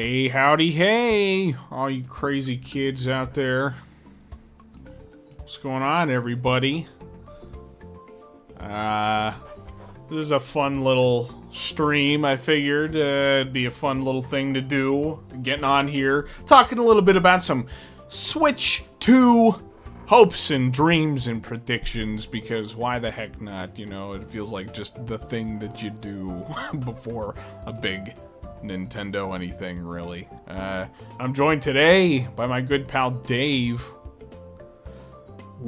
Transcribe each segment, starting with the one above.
Hey, howdy, hey, all you crazy kids out there. What's going on, everybody? This is a fun little stream. I figured it'd be a fun little thing to do. Getting on here, talking a little bit about some Switch 2 hopes and dreams and predictions, because why the heck not? You know, it feels like just the thing that you do before a big Nintendo anything, really. I'm joined today by my good pal Dave.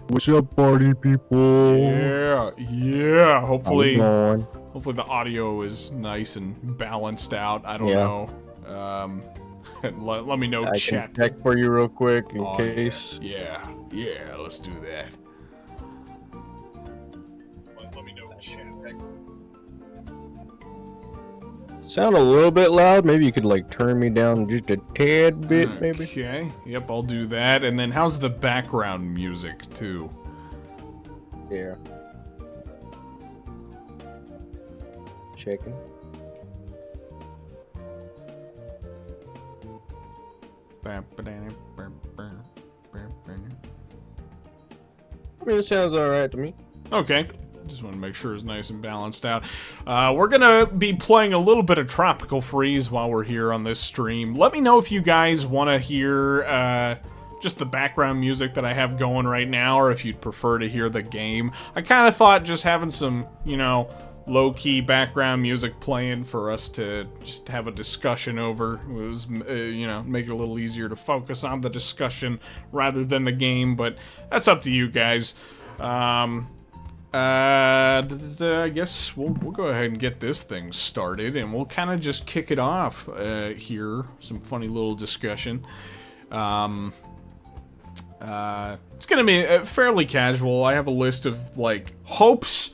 What's up, party people? Yeah. Hopefully the audio is nice and balanced out. I don't know. Let me know, I chat. can check for you real quick in case. Yeah, let's do that. Let me know, chat. Sound a little bit loud. Maybe you could like turn me down just a tad bit, maybe. Okay. Yep, I'll do that. And then how's the background music too? Yeah. Checking. I mean, it sounds alright to me. Okay. Just want to make sure it's nice and balanced out. We're gonna be playing a little bit of Tropical Freeze while we're here on this stream. Let me know if you guys want to hear just the background music that I have going right now, or if you'd prefer to hear the game. I kind of thought just having some, you know, low-key background music playing for us to just have a discussion over was, you know, make it a little easier to focus on the discussion rather than the game, but that's up to you guys. I guess we'll go ahead and get this thing started, and we'll kind of just kick it off here. Some funny little discussion. It's gonna be fairly casual. I have a list of, like, hopes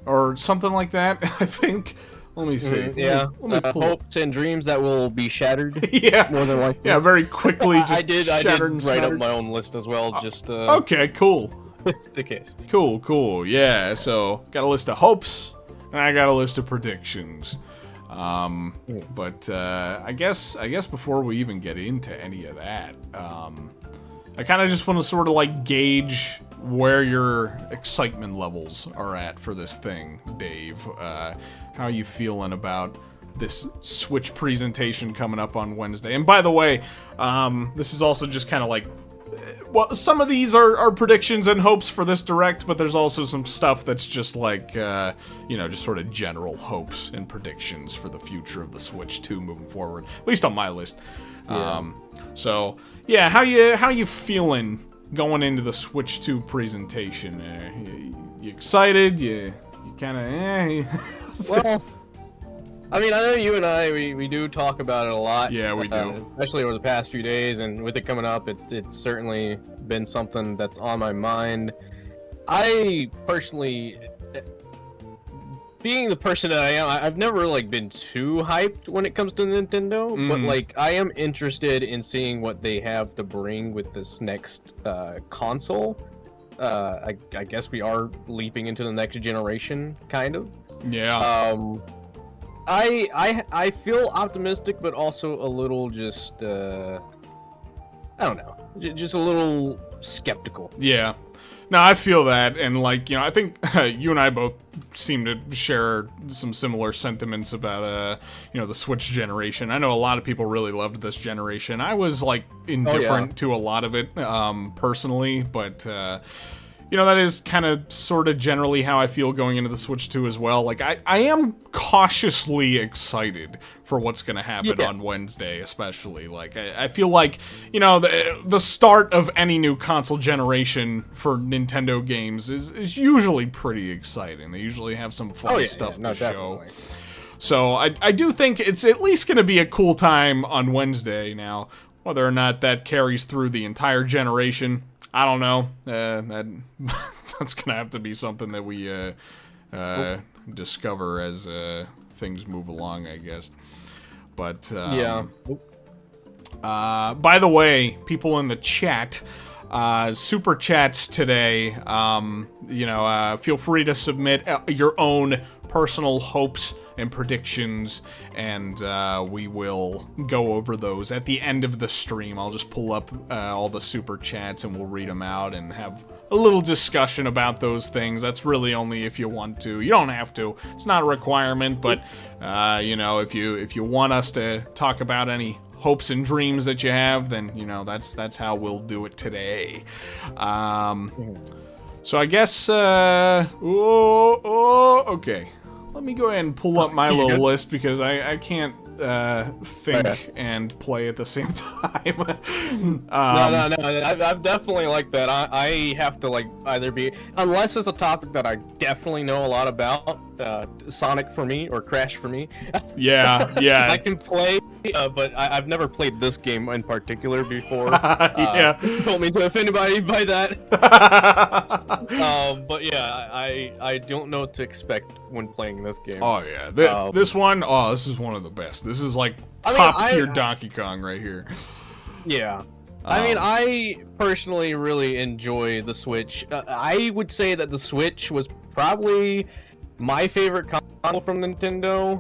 or something like that, I think. Let me see. Hopes and dreams that will be shattered. Yeah. More than likely. Yeah, very quickly just I did shattered write up my own list as well, just okay, cool. just in case. Cool. Yeah, so got a list of hopes, and I got a list of predictions. But I guess before we even get into any of that, I kind of just want to sort of like gauge where your excitement levels are at for this thing, Dave. How are you feeling about this Switch presentation coming up on Wednesday? And by the way, this is also just kind of like, well, some of these are predictions and hopes for this direct, but there's also some stuff that's just like, you know, just sort of general hopes and predictions for the future of the Switch 2 moving forward, at least on my list. Yeah. So, yeah, how you feeling going into the Switch 2 presentation? You excited? You kind of, Well, I mean, I know you and I, we do talk about it a lot. Yeah, we do. Especially over the past few days, and with it coming up, it's certainly been something that's on my mind. I personally, being the person that I am, I've never like been too hyped when it comes to Nintendo, but like I am interested in seeing what they have to bring with this next console. I guess we are leaping into the next generation, kind of. Yeah. I feel optimistic, but also a little just I don't know, just a little skeptical. Yeah. No, I feel that, and like, you know, I think you and I both seem to share some similar sentiments about, you know, the Switch generation. I know a lot of people really loved this generation. I was like indifferent to a lot of it, personally, but, you know, that is kind of sort of generally how I feel going into the Switch 2 as well. Like, I am cautiously excited for what's going to happen on Wednesday, especially. Like, I feel like, you know, the start of any new console generation for Nintendo games is usually pretty exciting. They usually have some fun stuff to show. So I do think it's at least going to be a cool time on Wednesday. Now, whether or not that carries through the entire generation, I don't know. That's gonna have to be something that we discover as things move along, I guess. But yeah. By the way, people in the chat, super chats today. You know, feel free to submit your own personal hopes and predictions, and we will go over those at the end of the stream. I'll just pull up all the super chats and we'll read them out and have a little discussion about those things. That's really only if you want to. You don't have to. It's not a requirement, but you know, if you want us to talk about any hopes and dreams that you have, then you know that's how we'll do it today. So I guess okay. Let me go ahead and pull up my little list because I can't think and play at the same time. No. I'm definitely like that. I have to like either be, unless it's a topic that I definitely know a lot about, Sonic for me or Crash for me. Yeah. I can play, but I've never played this game in particular before. Yeah. Told me to offend anybody by that. But yeah, I don't know what to expect when playing this game. Oh yeah, this one, this is one of the best. This is like top tier Donkey Kong right here. Yeah. I mean, I personally really enjoy the Switch. I would say that the Switch was probably my favorite console from Nintendo,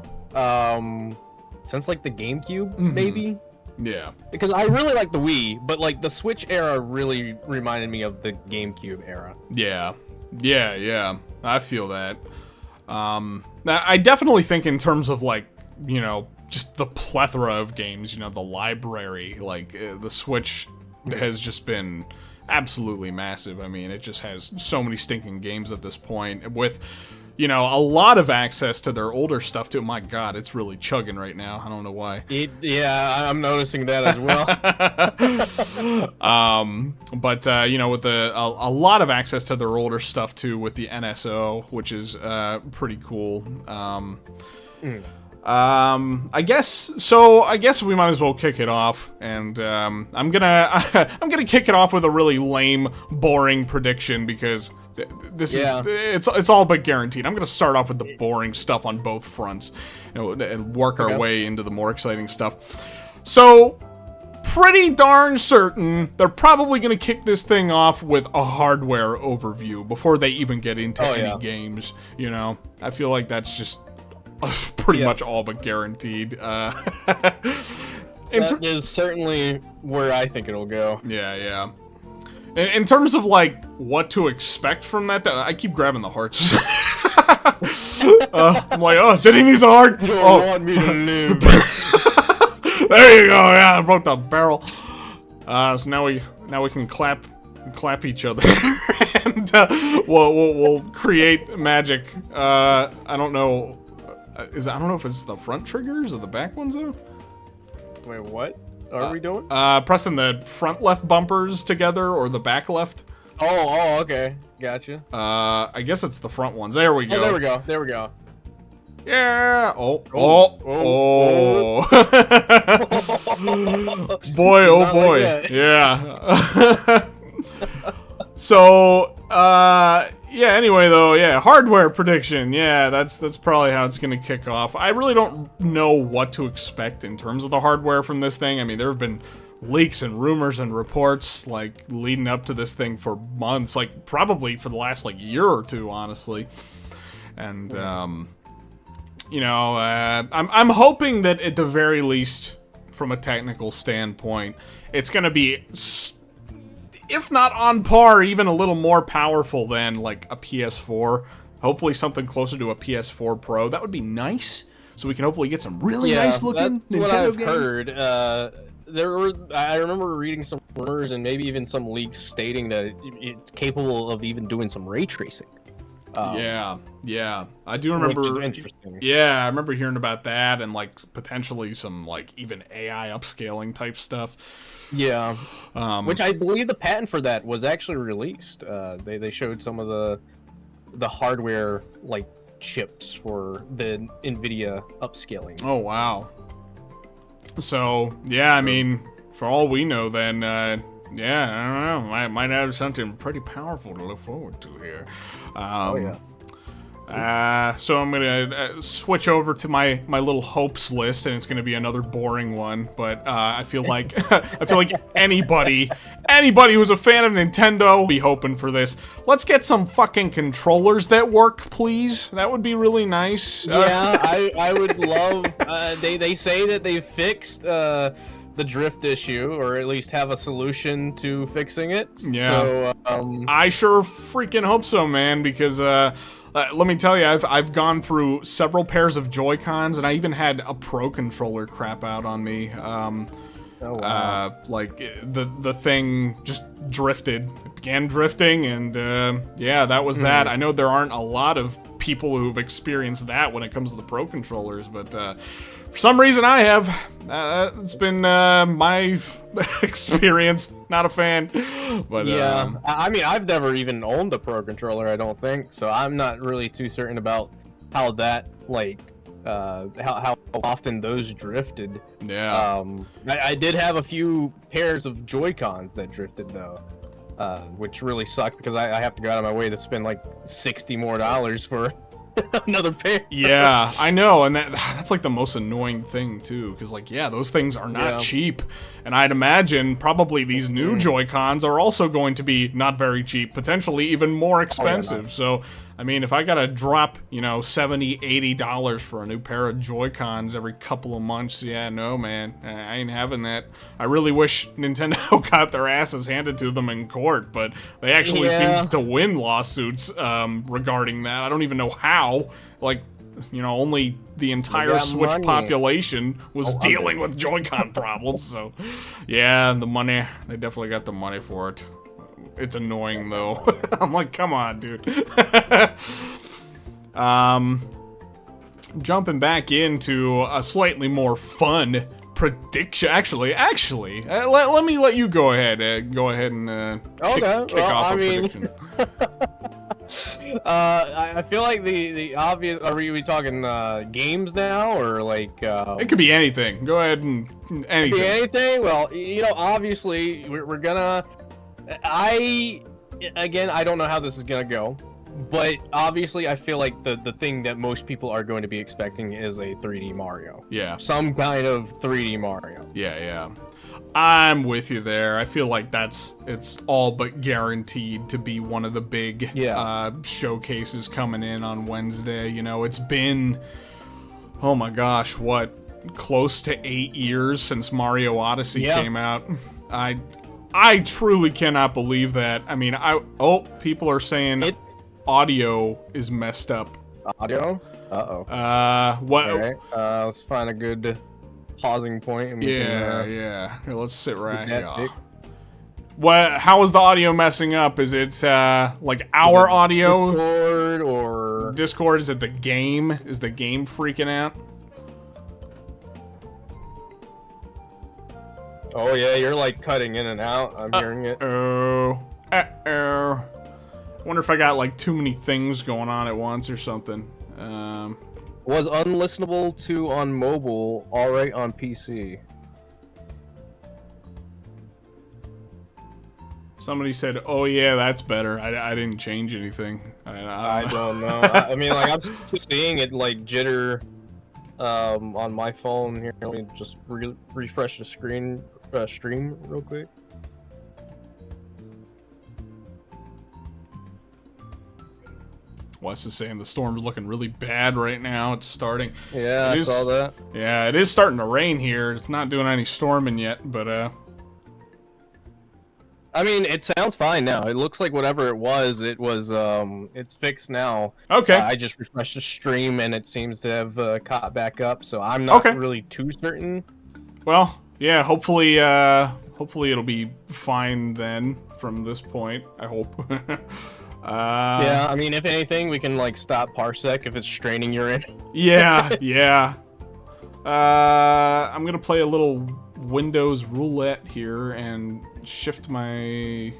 since like the GameCube, maybe. Yeah. Because I really like the Wii, but like the Switch era really reminded me of the GameCube era. Yeah. I feel that. I definitely think in terms of like, you know, just the plethora of games, you know, the library, like the Switch has just been absolutely massive. I mean, it just has so many stinking games at this point with, you know, a lot of access to their older stuff too. My God, it's really chugging right now. I don't know why. Yeah, I'm noticing that as well. But you know, with a lot of access to their older stuff too, with the NSO, which is pretty cool. I guess we might as well kick it off, and I'm gonna kick it off with a really lame, boring prediction because this is it's all but guaranteed. I'm gonna start off with the boring stuff on both fronts, you know, and work our way into the more exciting stuff. So, pretty darn certain they're probably gonna kick this thing off with a hardware overview before they even get into any games. You know, I feel like that's just pretty much all but guaranteed. That is certainly where I think it'll go. Yeah. In terms of like what to expect from that, I keep grabbing the hearts. I'm like, oh, did he need a heart? You don't want me to live. There you go. Yeah, I broke the barrel. So now we can clap each other, and we'll create magic. I don't know. I don't know if it's the front triggers or the back ones though. Wait, what are we doing? Pressing the front left bumpers together or the back left. Oh, okay, gotcha. I guess it's the front ones. There we go. Oh, there we go. Yeah. Oh. Boy, oh boy. Like yeah. So, yeah, anyway, though, hardware prediction. Yeah, that's probably how it's going to kick off. I really don't know what to expect in terms of the hardware from this thing. I mean, there have been leaks and rumors and reports, like, leading up to this thing for months, like, probably for the last, like, year or two, honestly. And, you know, I'm hoping that at the very least, from a technical standpoint, it's going to be, if not on par, even a little more powerful than, like, a PS4. Hopefully something closer to a PS4 Pro. That would be nice, so we can hopefully get some really nice-looking Nintendo what I've games. Heard. I remember reading some rumors and maybe even some leaks stating that it's capable of even doing some ray tracing. Yeah, I do remember. Which is interesting. Yeah, I remember hearing about that and like potentially some like even AI upscaling type stuff. Yeah, which I believe the patent for that was actually released. They showed some of the hardware like chips for the NVIDIA upscaling. Oh wow. So yeah, I mean, for all we know, then yeah, I don't know. Might have something pretty powerful to look forward to here. So I'm gonna switch over to my little hopes list, and it's gonna be another boring one. But I feel like anybody who's a fan of Nintendo will be hoping for this. Let's get some fucking controllers that work, please. That would be really nice. Yeah, I would love. They say that they fixed the drift issue, or at least have a solution to fixing it. Yeah. So I sure freaking hope so, man, because let me tell you, I've gone through several pairs of Joy-Cons, and I even had a Pro controller crap out on me. Oh, wow. Like the thing just drifted. It began drifting, and yeah, that was that. I know there aren't a lot of people who've experienced that when it comes to the Pro controllers, but for some reason I have. It's been my experience. Not a fan. But yeah, I mean, I've never even owned a Pro controller, I don't think, so I'm not really too certain about how that, like, how often those drifted. Yeah. I did have a few pairs of Joy-Cons that drifted, though, which really sucked because I have to go out of my way to spend like $60 more for another pair. Yeah, I know, and that's like the most annoying thing too, because like, yeah, those things are not cheap, and I'd imagine probably these new Joy-Cons are also going to be not very cheap, potentially even more expensive. So I mean, if I gotta drop, you know, $70-$80 for a new pair of Joy-Cons every couple of months, yeah, no, man, I ain't having that. I really wish Nintendo got their asses handed to them in court, but they actually seem to win lawsuits regarding that. I don't even know how. Like, you know, only the entire Switch population was dealing with Joy-Con problems, so yeah, the money, they definitely got the money for it. It's annoying though. I'm like, come on, dude. Jumping back into a slightly more fun prediction. Actually, let me let you go ahead. And kick off a prediction. I feel like the obvious. Are we talking games now, or like? It could be anything. Go ahead and anything. Could be anything. Well, you know, obviously we're gonna. I don't know how this is gonna go, but obviously I feel like the thing that most people are going to be expecting is a 3D Mario. Yeah. Some kind of 3D Mario. Yeah. I'm with you there. I feel like it's all but guaranteed to be one of the big showcases coming in on Wednesday. You know, it's been, oh my gosh, what, close to 8 years since Mario Odyssey came out. I truly cannot believe that. I mean, people are saying audio is messed up. Audio? Uh-oh. What? All right. Let's find a good pausing point. And yeah. Here, let's sit right here. How is the audio messing up? Is it, like our audio? Discord or... Discord, is it the game? Is the game freaking out? Oh yeah, you're like cutting in and out. I'm hearing it. I wonder if I got like too many things going on at once or something. Was unlistenable to on mobile, alright on PC. Somebody said, "Oh yeah, that's better." I didn't change anything. I don't know. I mean, like, I'm just seeing it like jitter on my phone here. Let me just refresh the screen. Stream real quick. Wes is saying the storm's looking really bad right now. It's starting. Yeah, I saw that. Yeah, it is starting to rain here. It's not doing any storming yet, but I mean, it sounds fine now. It looks like whatever it was, it's fixed now. Okay. I just refreshed the stream and it seems to have caught back up, so I'm not really too certain. Well, yeah, hopefully it'll be fine then from this point, I hope. Yeah, I mean, if anything, we can, like, stop Parsec if it's straining your end. Yeah. I'm gonna play a little Windows roulette here and shift my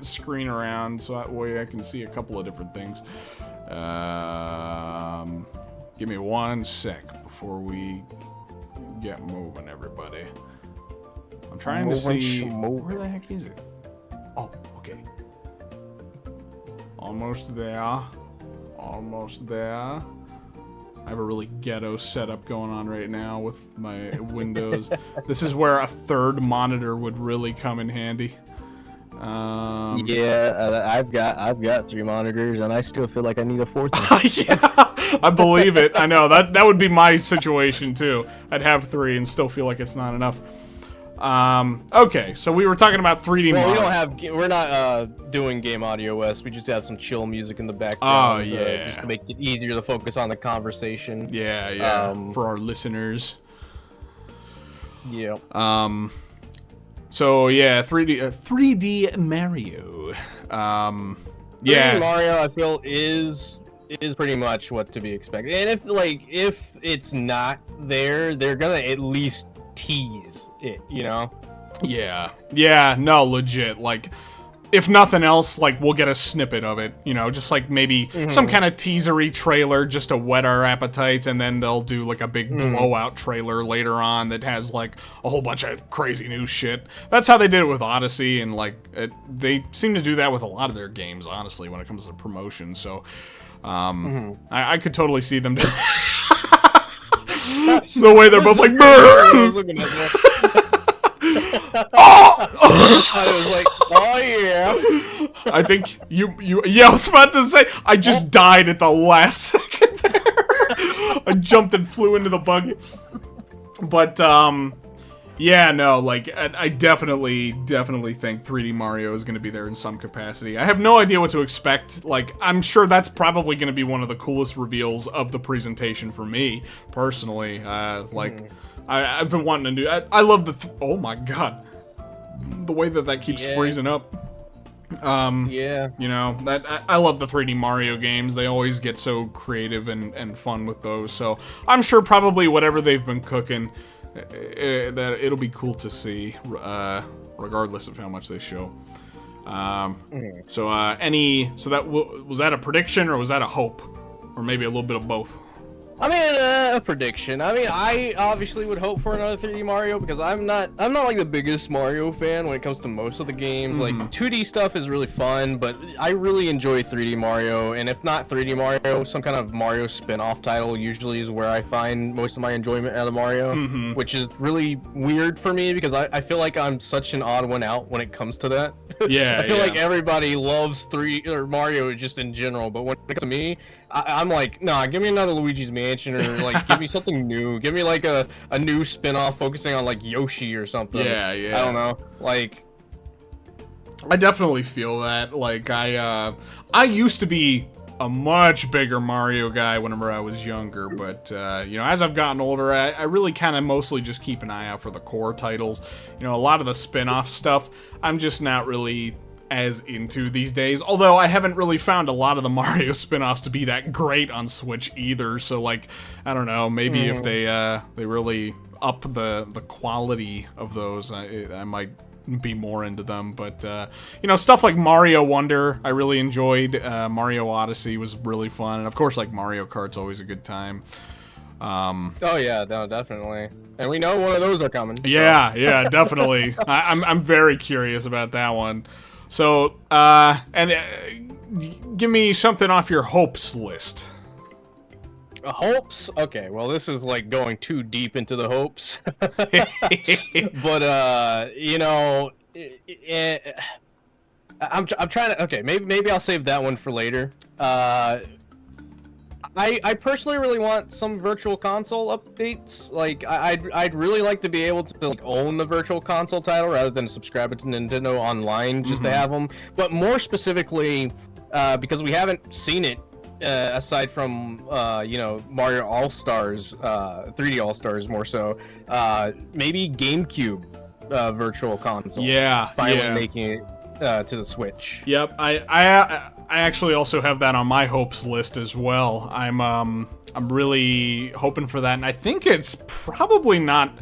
screen around so that way I can see a couple of different things. Give me 1 sec before we get moving, everybody. I'm trying to see where the heck is it. Oh, okay. Almost there. almost there. I have a really ghetto setup going on right now with my Windows. This is where a third monitor would really come in handy. I've got 3 monitors, and I still feel like I need a 4th one. Yeah, I believe it. I know that would be my situation too. I'd have 3 and still feel like it's not enough. Okay, so we were talking about 3D Well, Mario. we're not doing game audio, Wes. We just have some chill music in the background. Oh, yeah. Just to make it easier to focus on the conversation. Yeah, for our listeners. Yeah. So yeah, 3D Mario. 3D Mario, I feel is pretty much what to be expected. And if it's not there, they're gonna at least tease it, you know? Yeah, no, legit. Like, if nothing else, like, we'll get a snippet of it, you know, just like maybe some kind of teasery trailer just to whet our appetites, and then they'll do like a big blowout trailer later on that has like a whole bunch of crazy new shit. That's how they did it with Odyssey, and like they seem to do that with a lot of their games, honestly, when it comes to promotion. So I could totally see them do the way they're both like, I was looking at that. I was like, oh yeah. I think yeah, I was about to say, I just died at the last second there. I jumped and flew into the bug. But, yeah, no, like, I definitely think 3D Mario is going to be there in some capacity. I have no idea what to expect. Like, I'm sure that's probably going to be one of the coolest reveals of the presentation for me, personally. I've been wanting to do... I love the... oh my god. The way that keeps freezing up. Yeah. You know, I love the 3D Mario games. They always get so creative and fun with those. So I'm sure probably whatever they've been cooking, that it'll be cool to see, regardless of how much they show. So that was that a prediction, or was that a hope, or maybe a little bit of both? I mean, a prediction. I mean, I obviously would hope for another 3D Mario because I'm not like the biggest Mario fan when it comes to most of the games. Like 2D stuff is really fun, but I really enjoy 3D Mario, and if not 3D Mario, some kind of Mario spin-off title usually is where I find most of my enjoyment out of Mario, which is really weird for me because I feel like I'm such an odd one out when it comes to that. Yeah, I feel like everybody loves Mario just in general, but when it comes to me, I'm like, nah, give me another Luigi's Mansion, or like give me something new. Give me like a new spin-off focusing on like Yoshi or something. Yeah. I don't know. Like, I definitely feel that. Like, I used to be a much bigger Mario guy whenever I was younger, but you know, as I've gotten older, I really kind of mostly just keep an eye out for the core titles. You know, a lot of the spin-off stuff, I'm just not really as into these days, although I haven't really found a lot of the Mario spin-offs to be that great on Switch either. So like, I don't know, maybe if they really up the quality of those, I might be more into them. But you know, stuff like Mario Wonder I really enjoyed. Mario Odyssey was really fun, and of course like Mario Kart's always a good time. Oh yeah, no, definitely, and we know one of those are coming. Yeah, definitely. I'm very curious about that one. So, give me something off your hopes list. Hopes? Okay, well, this is like going too deep into the hopes. But, you know, I'm trying to, okay, maybe I'll save that one for later. I personally really want some virtual console updates. Like, I'd really like to be able to like own the virtual console title rather than subscribe it to Nintendo Online just to have them. But more specifically, because we haven't seen it aside from you know, Mario All-Stars, 3D All-Stars more so, maybe GameCube virtual console. Finally making it to the Switch. Yep, I actually also have that on my hopes list as well. I'm really hoping for that, and I think it's probably not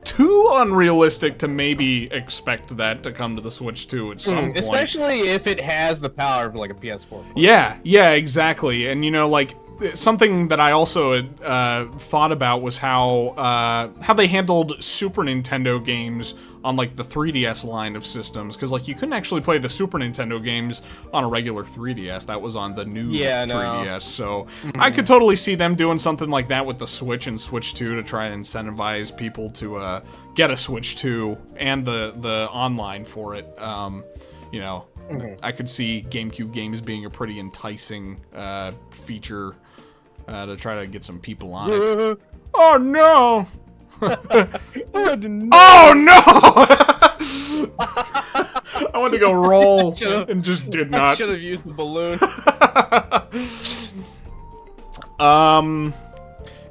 too unrealistic to maybe expect that to come to the Switch too at some point. Especially if it has the power of like a PS4. Yeah, exactly. And you know, like, something that I also had thought about was how they handled Super Nintendo games on like the 3DS line of systems, because like you couldn't actually play the Super Nintendo games on a regular 3DS. That was on the new 3DS. So I could totally see them doing something like that with the Switch and Switch 2 to try and incentivize people to get a Switch 2 and the online for it. You know, I could see GameCube games being a pretty enticing feature to try to get some people on it. Oh no! Oh no! I wanted to go roll and just did not. I should have used the balloon.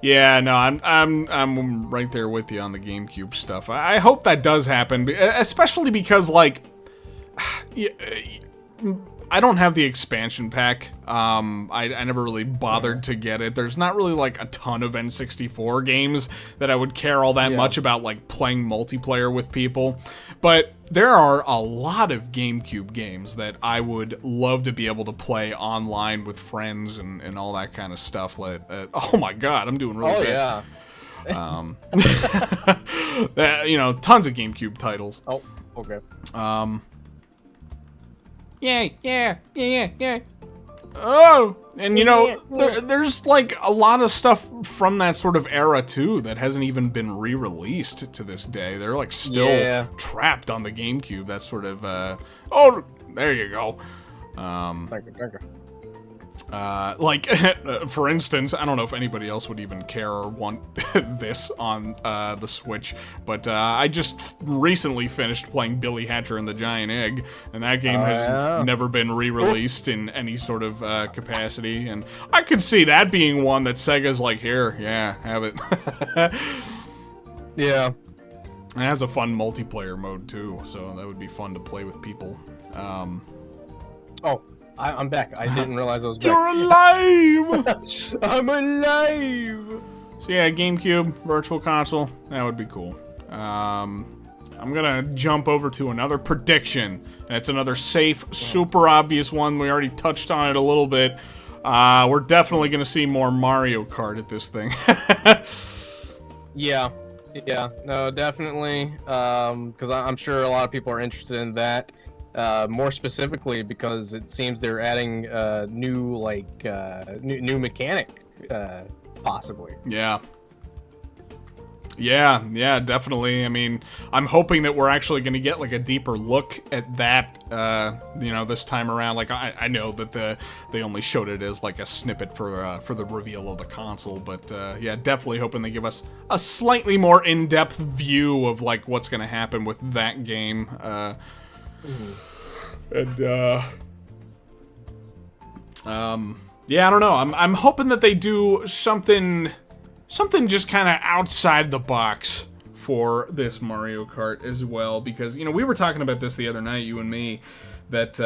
Yeah, no, I'm right there with you on the GameCube stuff. I hope that does happen, especially because like, I don't have the expansion pack. I never really bothered to get it. There's not really like a ton of N64 games that I would care all that much about like playing multiplayer with people. But there are a lot of GameCube games that I would love to be able to play online with friends and all that kind of stuff. Oh my god, I'm doing really good. Yeah. You know, tons of GameCube titles. Oh, okay. Yeah. Oh, and you know, there's like a lot of stuff from that sort of era too that hasn't even been re-released to this day. They're like still trapped on the GameCube. That sort of, oh, there you go. Thank you. Like, for instance, I don't know if anybody else would even care or want this on the Switch, but I just recently finished playing Billy Hatcher and the Giant Egg, and that game has never been re-released in any sort of capacity, and I could see that being one that Sega's like, here, yeah, have it. Yeah. It has a fun multiplayer mode, too, so that would be fun to play with people. Oh. I'm back. I didn't realize I was back. You're alive! I'm alive! So yeah, GameCube, Virtual Console, that would be cool. I'm gonna jump over to another prediction. And it's another safe, super obvious one. We already touched on it a little bit. We're definitely gonna see more Mario Kart at this thing. Yeah, no, definitely. Because I'm sure a lot of people are interested in that. More specifically because it seems they're adding new mechanic, possibly. Yeah, definitely. I mean, I'm hoping that we're actually going to get like a deeper look at that, you know, this time around. Like, I know that they only showed it as like a snippet for the reveal of the console, but yeah, definitely hoping they give us a slightly more in-depth view of like what's going to happen with that game. And yeah, I don't know. I'm hoping that they do something just kind of outside the box for this Mario Kart as well, because you know, we were talking about this the other night, you and me, that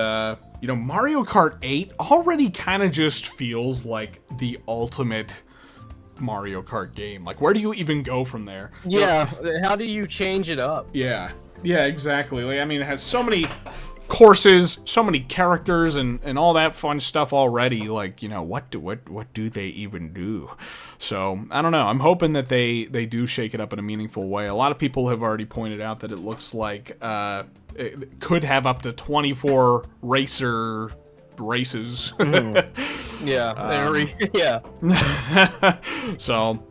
you know, Mario Kart 8 already kind of just feels like the ultimate Mario Kart game. Like, where do you even go from there? Yeah, how do you change it up? Yeah, exactly. Like, I mean, it has so many courses, so many characters, and all that fun stuff already. Like, you know, what do they even do? So I don't know. I'm hoping that they do shake it up in a meaningful way. A lot of people have already pointed out that it looks like it could have up to 24 races. Yeah. So,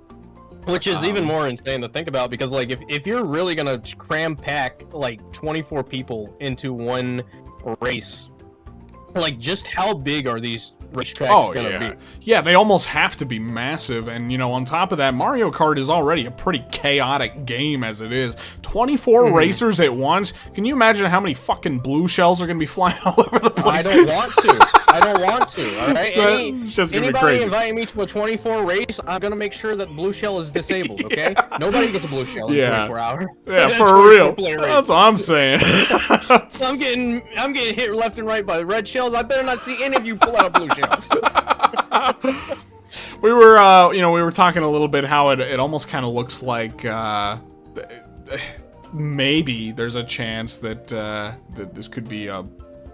which is even more insane to think about, because like if you're really gonna cram pack like 24 people into one race, like just how big are these racetracks gonna be? Yeah, they almost have to be massive, and you know, on top of that, Mario Kart is already a pretty chaotic game as it is. 24 racers at once. Can you imagine how many fucking blue shells are gonna be flying all over the place? I don't want to. All right. Anybody inviting me to a 24 race, I'm gonna make sure that blue shell is disabled. Okay. Nobody gets a blue shell in 24 hours. Yeah, for real. That's what I'm saying. I'm getting hit left and right by red shells. I better not see any of you pull out blue shells. We were, you know, we were talking a little bit how it almost kind of looks like maybe there's a chance that that this could be a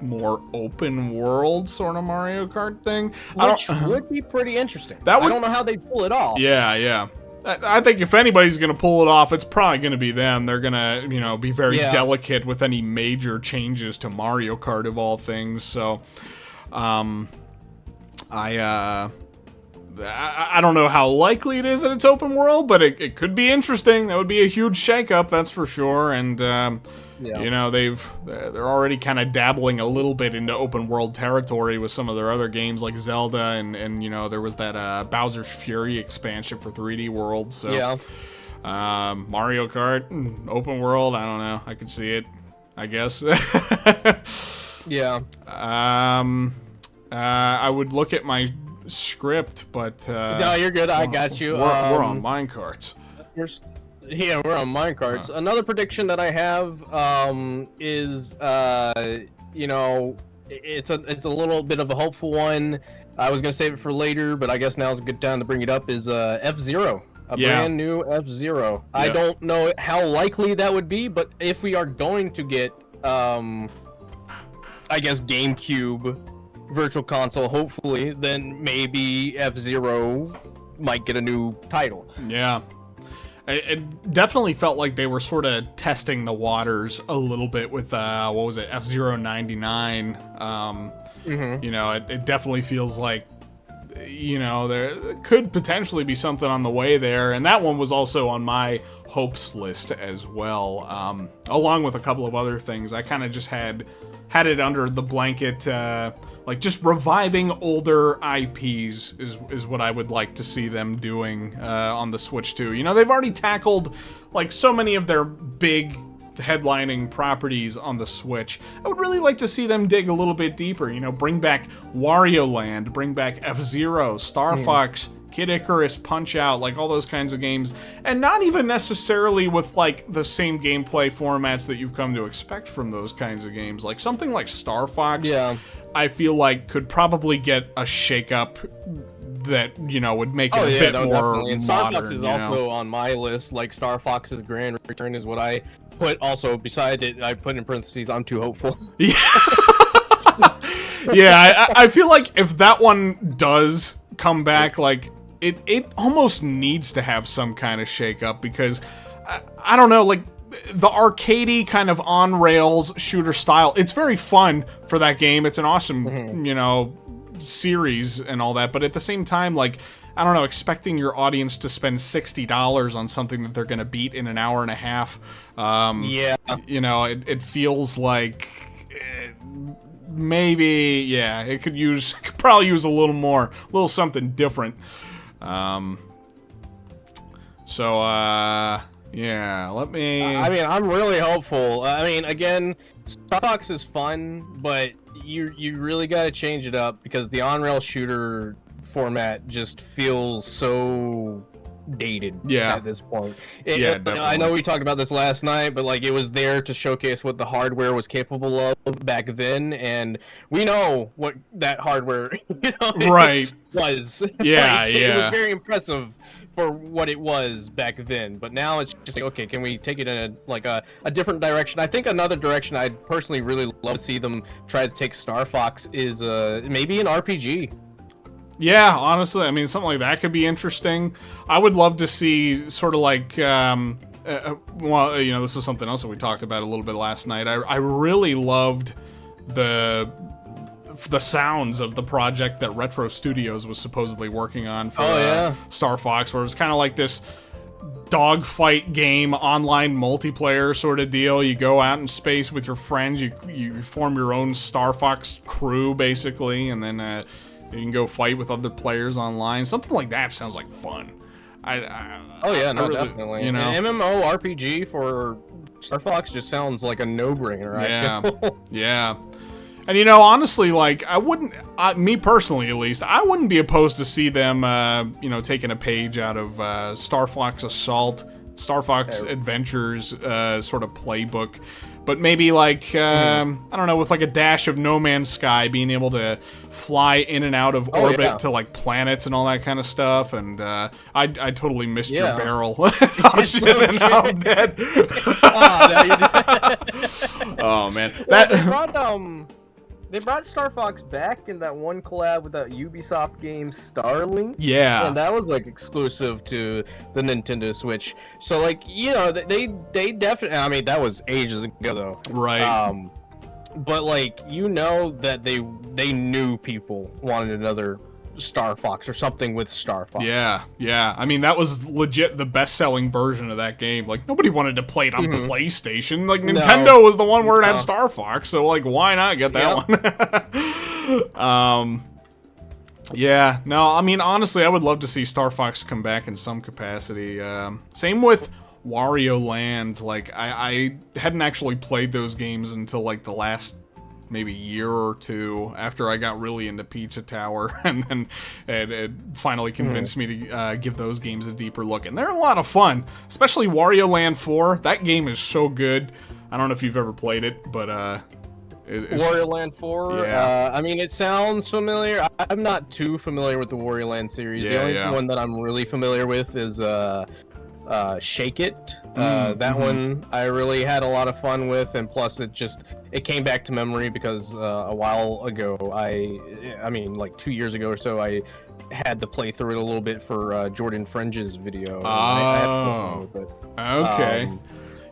more open world sort of Mario Kart thing. Which would be pretty interesting. I don't know how they pull it off. Yeah. I think if anybody's going to pull it off, it's probably going to be them. They're going to, be very delicate with any major changes to Mario Kart of all things. So, I don't know how likely it is that it's open world, but it could be interesting. That would be a huge shakeup, that's for sure. And they're already kind of dabbling a little bit into open world territory with some of their other games like Zelda, and there was that Bowser's Fury expansion for 3D World. So Mario Kart, open world, I don't know. I could see it, I guess. Yeah. I would look at my script, but no, you're good. I got you. We're on minecarts. We're on minecarts. Another prediction that I have is it's a little bit of a hopeful one. I was gonna save it for later, but I guess now's a good time to bring it up. Is F-Zero, brand new F-Zero? I don't know how likely that would be, but if we are going to get I guess GameCube Virtual Console, hopefully, then maybe F-Zero might get a new title. Yeah. It definitely felt like they were sort of testing the waters a little bit with, F-Zero 99. It definitely feels like, there could potentially be something on the way there. And that one was also on my hopes list as well, along with a couple of other things. I kind of just had it under the blanket, just reviving older IPs is what I would like to see them doing on the Switch too. They've already tackled so many of their big headlining properties on the Switch. I would really like to see them dig a little bit deeper. Bring back Wario Land, bring back F-Zero, Star Fox, Kid Icarus, Punch-Out, all those kinds of games, and not even necessarily with the same gameplay formats that you've come to expect from those kinds of games. Something like Star Fox. Yeah. I feel like could probably get a shake-up that, would make it a bit more definitely. And Star modern, Fox is also on my list. Star Fox's Grand Return is what I put also beside it. I put in parentheses, I'm too hopeful. Yeah. Yeah, I feel like if that one does come back, it almost needs to have some kind of shake-up because, I don't know, the arcadey kind of on-rails shooter style, it's very fun for that game. It's an awesome, series and all that. But at the same time, I don't know, expecting your audience to spend $60 on something that they're going to beat in an hour and a half. It feels like maybe, it could probably use a little something different. Yeah, let me... I'm really hopeful. Again, Star Fox is fun, but you really gotta change it up because the on-rail shooter format just feels so dated at this point. Definitely. I know we talked about this last night, but it was there to showcase what the hardware was capable of back then, and we know what that hardware was. Yeah, It was very impressive for what it was back then, but now it's just okay, can we take it in a different direction? I think another direction I'd personally really love to see them try to take Star Fox is maybe an RPG. Yeah, honestly, something like that could be interesting. I would love to see sort of this was something else that we talked about a little bit last night. I really loved the sounds of the project that Retro Studios was supposedly working on for Star Fox, where it was kind of like this dogfight game, online multiplayer sort of deal. You go out in space with your friends, you form your own Star Fox crew, basically, and then you can go fight with other players online. Something like that sounds like fun. Definitely. An MMO RPG for Star Fox just sounds like a no-brainer. Yeah. And honestly, I wouldn't, me personally at least, I wouldn't be opposed to see them, taking a page out of Star Fox Assault, Star Fox Adventures sort of playbook. But maybe I don't know, with a dash of No Man's Sky, being able to fly in and out of orbit to planets and all that kind of stuff. And I totally missed your barrel. I'm dead. Oh, no, you did. Oh man, They brought They brought Star Fox back in that one collab with that Ubisoft game Starlink. Yeah. And that was like exclusive to the Nintendo Switch. So like, you know, they definitely, I mean, that was ages ago though. Right. But like, you know that they knew people wanted another Star Fox or something with Star Fox. Yeah, yeah. I mean, that was legit the best-selling version of that game. Like, nobody wanted to play it on PlayStation. Like, Nintendo was the one where it had Star Fox, so, like, why not get that one? Yeah, no, I mean, honestly, I would love to see Star Fox come back in some capacity. Same with Wario Land. Like, I hadn't actually played those games until, like, the last maybe year or two after I got really into Pizza Tower, and then it finally convinced me to give those games a deeper look. And they're a lot of fun, especially Wario Land 4. That game is so good. I don't know if you've ever played it, but Wario Land 4? Yeah. I mean, it sounds familiar. I'm not too familiar with the Wario Land series. The only one that I'm really familiar with is Shake It. That one I really had a lot of fun with, and plus it came back to memory because a while ago, I mean like 2 years ago or so, I had to play through it a little bit for Jordan Fringe's video. I had fun with it. Okay.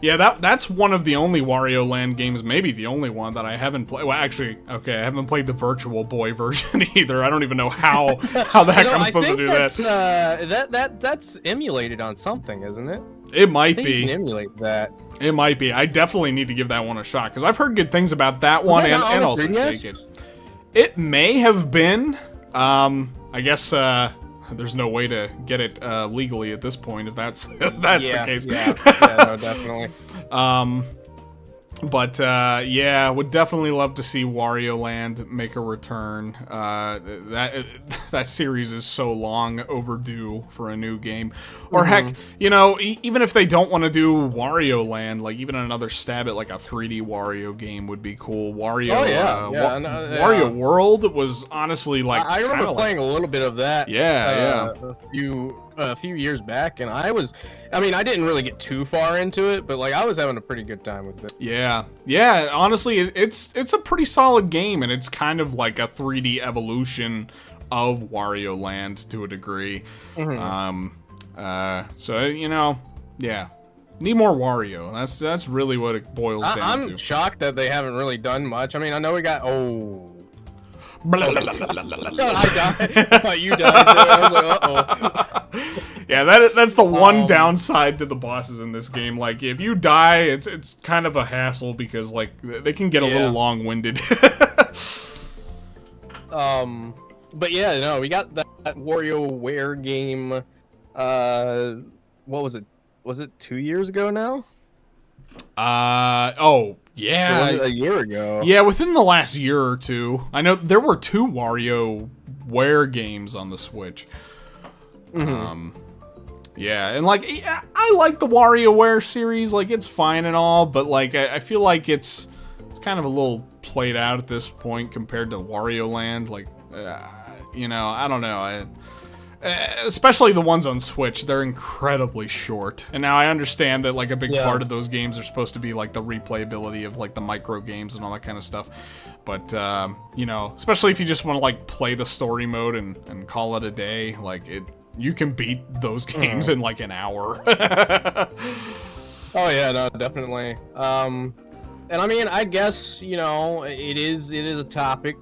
Yeah, that's one of the only Wario Land games, maybe the only one that I haven't played. Well, actually, okay, I haven't played the Virtual Boy version either. I don't even know how the heck I'm supposed to do that. That's emulated on something, isn't it? It might be. You can emulate that. It might be. I definitely need to give that one a shot, because I've heard good things about that one and also Shake It. It may have been. I guess there's no way to get it legally at this point, if that's the case. Yeah, no, definitely. But yeah, would definitely love to see Wario Land make a return. That series is so long overdue for a new game. Or heck, you know, even if they don't want to do Wario Land, like even another stab at like a 3D Wario game would be cool. Wario, Wario World was honestly like I remember playing a little bit of that. A few years back, and I mean, I didn't really get too far into it, but like I was having a pretty good time with it. Yeah. Honestly, it's a pretty solid game, and it's kind of like a 3D evolution of Wario Land to a degree. So you know, yeah, need more Wario. That's really what it boils down to. I'm shocked that they haven't really done much. I mean, I know we got I died. You died. I was like, uh-oh. Yeah, that's the one downside to the bosses in this game. Like, if you die, it's kind of a hassle because like they can get a little long-winded. But yeah, no, we got that WarioWare game. What was it? Was it 2 years ago now? Oh, yeah. Or was it a year ago? Yeah, within the last year or two. I know there were 2 WarioWare games on the Switch. Yeah, and like, I like the WarioWare series. Like, it's fine and all, but like, I feel like it's kind of a little played out at this point compared to Wario Land. Like, you know, I don't know. Especially the ones on Switch, they're incredibly short. And now I understand that like a big part of those games are supposed to be like the replayability of like the micro games and all that kind of stuff. But you know, especially if you just want to like play the story mode and call it a day, like you can beat those games in like an hour. Oh yeah, no, definitely. And I mean, I guess, you know, it is a topic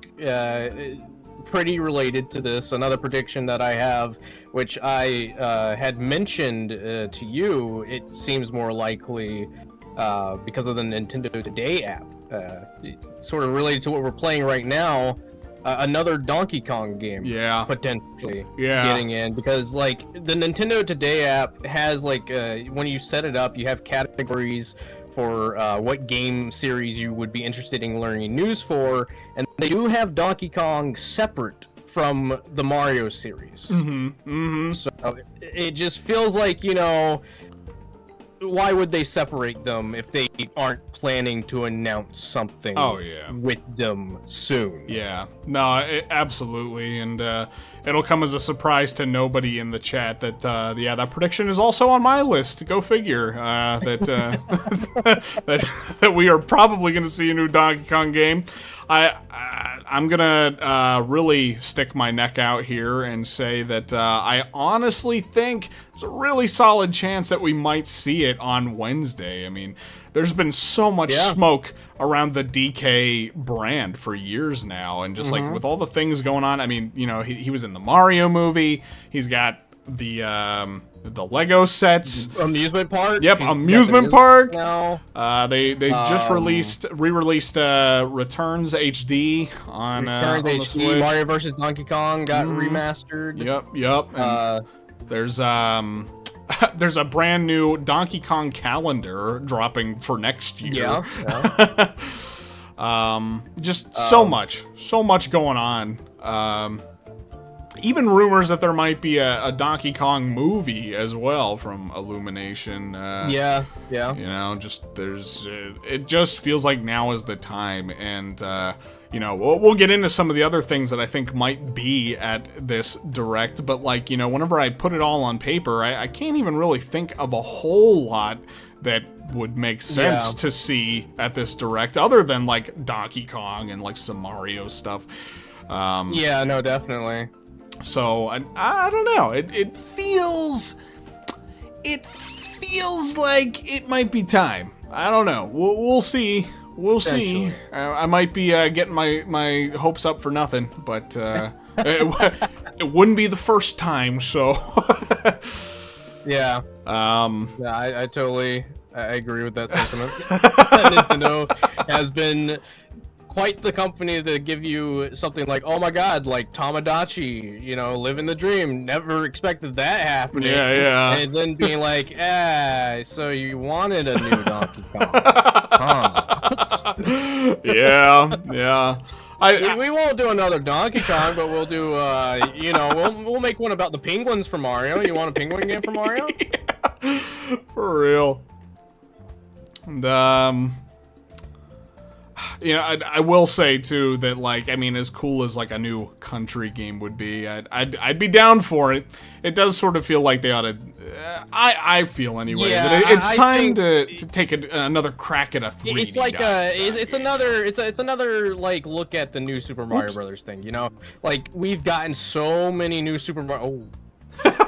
pretty related to this. Another prediction that I have, which I had mentioned to you, it seems more likely because of the Nintendo Today app. Sort of related to what we're playing right now, another Donkey Kong game potentially getting in, because like the Nintendo Today app has like when you set it up, you have categories for what game series you would be interested in learning news for, and they do have Donkey Kong separate from the Mario series. So it just feels like, you know, why would they separate them if they aren't planning to announce something with them soon? Yeah, no, absolutely, and it'll come as a surprise to nobody in the chat that that prediction is also on my list. Go figure. That we are probably going to see a new Donkey Kong game. I'm gonna really stick my neck out here and say that I honestly think there's a really solid chance that we might see it on Wednesday. I mean, there's been so much smoke around the DK brand for years now, and just like with all the things going on. I mean, you know, he was in the Mario movie. He's got the Lego sets, amusement park. Yep, amusement park. Now. They just re-released Returns HD on Returns on HD. the Switch. Mario vs. Donkey Kong got remastered. Yep. And there's a brand new Donkey Kong calendar dropping for next year. Yeah. Just so much going on. Even rumors that there might be a Donkey Kong movie as well from Illumination. Yeah. You know, it just feels like now is the time, and you know, we'll get into some of the other things that I think might be at this direct, but like, you know, whenever I put it all on paper, I can't even really think of a whole lot that would make sense to see at this direct, other than like Donkey Kong and like some Mario stuff. Yeah, no, definitely. So I don't know. It feels like it might be time. I don't know. We'll see. We'll see. I might be getting my hopes up for nothing, but it wouldn't be the first time. So yeah. I totally agree with that sentiment. Nintendo has been quite the company to give you something like, oh my god, like Tamagotchi, you know, living the dream. Never expected that happening. Yeah. And then being like, so you wanted a new Donkey Kong. Huh. Yeah. We won't do another Donkey Kong, but we'll do, you know, we'll make one about the penguins for Mario. You want a penguin game for Mario? Yeah, for real. And, you know, I will say too that, like, I mean, as cool as like a new country game would be, I'd be down for it. It does sort of feel like they ought to. I feel anyway that it's time to take another crack at a 3D. It's like it's another like look at the new Super Mario Brothers thing. You know, like we've gotten so many new Super Mario.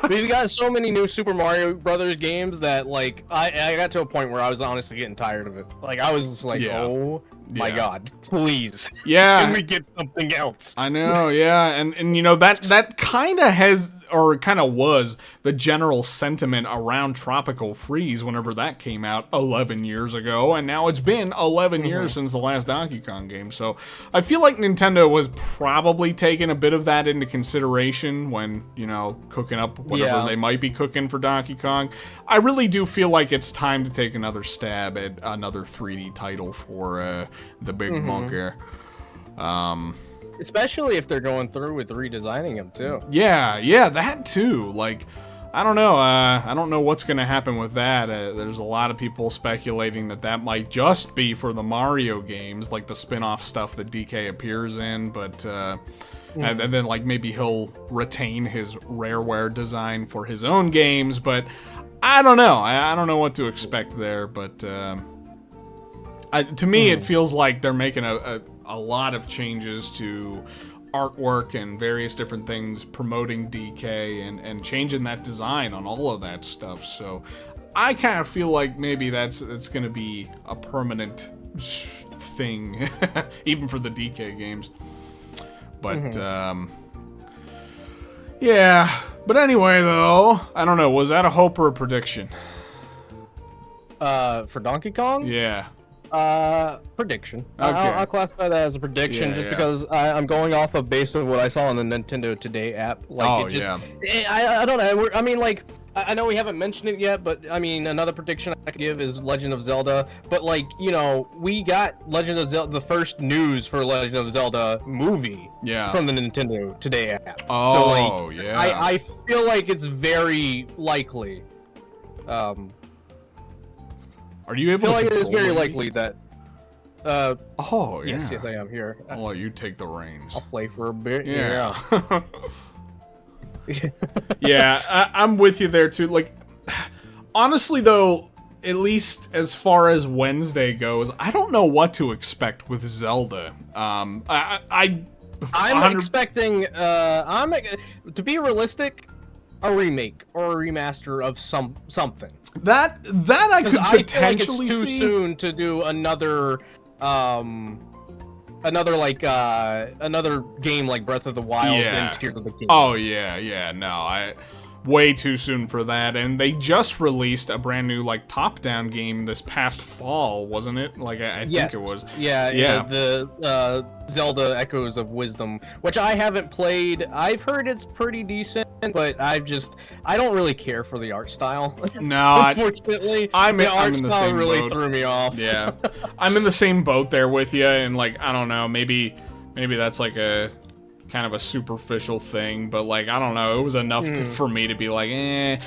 We've got so many new Super Mario Brothers games that, like, I got to a point where I was honestly getting tired of it. Like, I was just like, oh my god, please. Yeah. Can we get something else? I know, yeah. And you know, that kind of has, or kind of was, the general sentiment around Tropical Freeze whenever that came out 11 years ago, and now it's been 11 years since the last Donkey Kong game. So I feel like Nintendo was probably taking a bit of that into consideration when, you know, cooking up whatever they might be cooking for Donkey Kong. I really do feel like it's time to take another stab at another 3D title for the big monkey. Especially if they're going through with redesigning them too. Yeah, that too. Like, I don't know. I don't know what's going to happen with that. There's a lot of people speculating that might just be for the Mario games, like the spin-off stuff that DK appears in, but and then like maybe he'll retain his Rareware design for his own games, but I don't know. I don't know what to expect there, but to me it feels like they're making a lot of changes to artwork and various different things, promoting DK and changing that design on all of that stuff. So I kind of feel like maybe that's going to be a permanent thing, even for the DK games. But yeah. But anyway, though, I don't know. Was that a hope or a prediction? For Donkey Kong? Yeah. Prediction. Okay. I'll classify that as a prediction because I'm going off of based on what I saw on the Nintendo Today app. Like, I don't know. I mean, like, I know we haven't mentioned it yet, but I mean, another prediction I could give is Legend of Zelda. But like, you know, we got Legend of Zelda, the first news for Legend of Zelda movie from the Nintendo Today app. Oh, so like, I feel like it's very likely. Are you able to? I feel like it is very likely that. Yes, I am here. I'll let you take the reins. I'll play for a bit. Yeah. Yeah, I'm with you there too. Like, honestly though, at least as far as Wednesday goes, I don't know what to expect with Zelda. I'm expecting, to be realistic, a remake or a remaster of something. That I could potentially see. I feel like it's too soon to do another game like Breath of the Wild and Tears of the Kingdom. Oh yeah, no, way too soon for that. And they just released a brand new like top-down game this past fall, wasn't it? Like I think it was. Yeah. The Zelda Echoes of Wisdom, which I haven't played. I've heard it's pretty decent, but I don't really care for the art style. No, unfortunately, the art style same really boat. threw me off. Yeah, I'm in the same boat there with you, and like I don't know, maybe that's like a kind of a superficial thing, but like I don't know, it was enough for me to be like,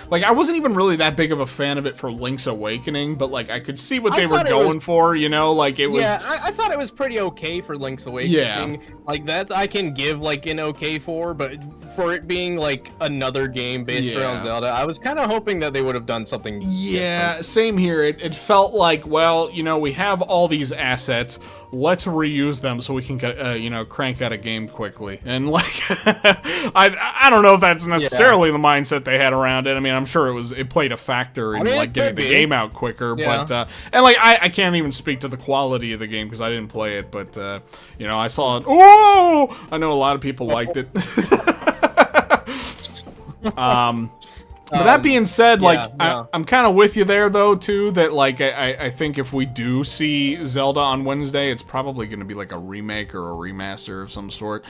like I wasn't even really that big of a fan of it for Link's Awakening, but like I could see what they were going for, you know, like it was. Yeah, I thought it was pretty okay for Link's Awakening. Yeah, like that I can give like an okay for, but for it being like another game based around Zelda, I was kind of hoping that they would have done something. Different. Same here. It felt like, well, you know, we have all these assets, let's reuse them so we can crank out a game quickly. And like, I don't know if that's necessarily the mindset they had around it. I mean, I'm sure it played a factor in like getting the game out quicker. But and like I can't even speak to the quality of the game because I didn't play it. But you know, I saw it. Oh, I know a lot of people liked it. But that being said, like I'm kind of with you there though too. That like I think if we do see Zelda on Wednesday, it's probably going to be like a remake or a remaster of some sort.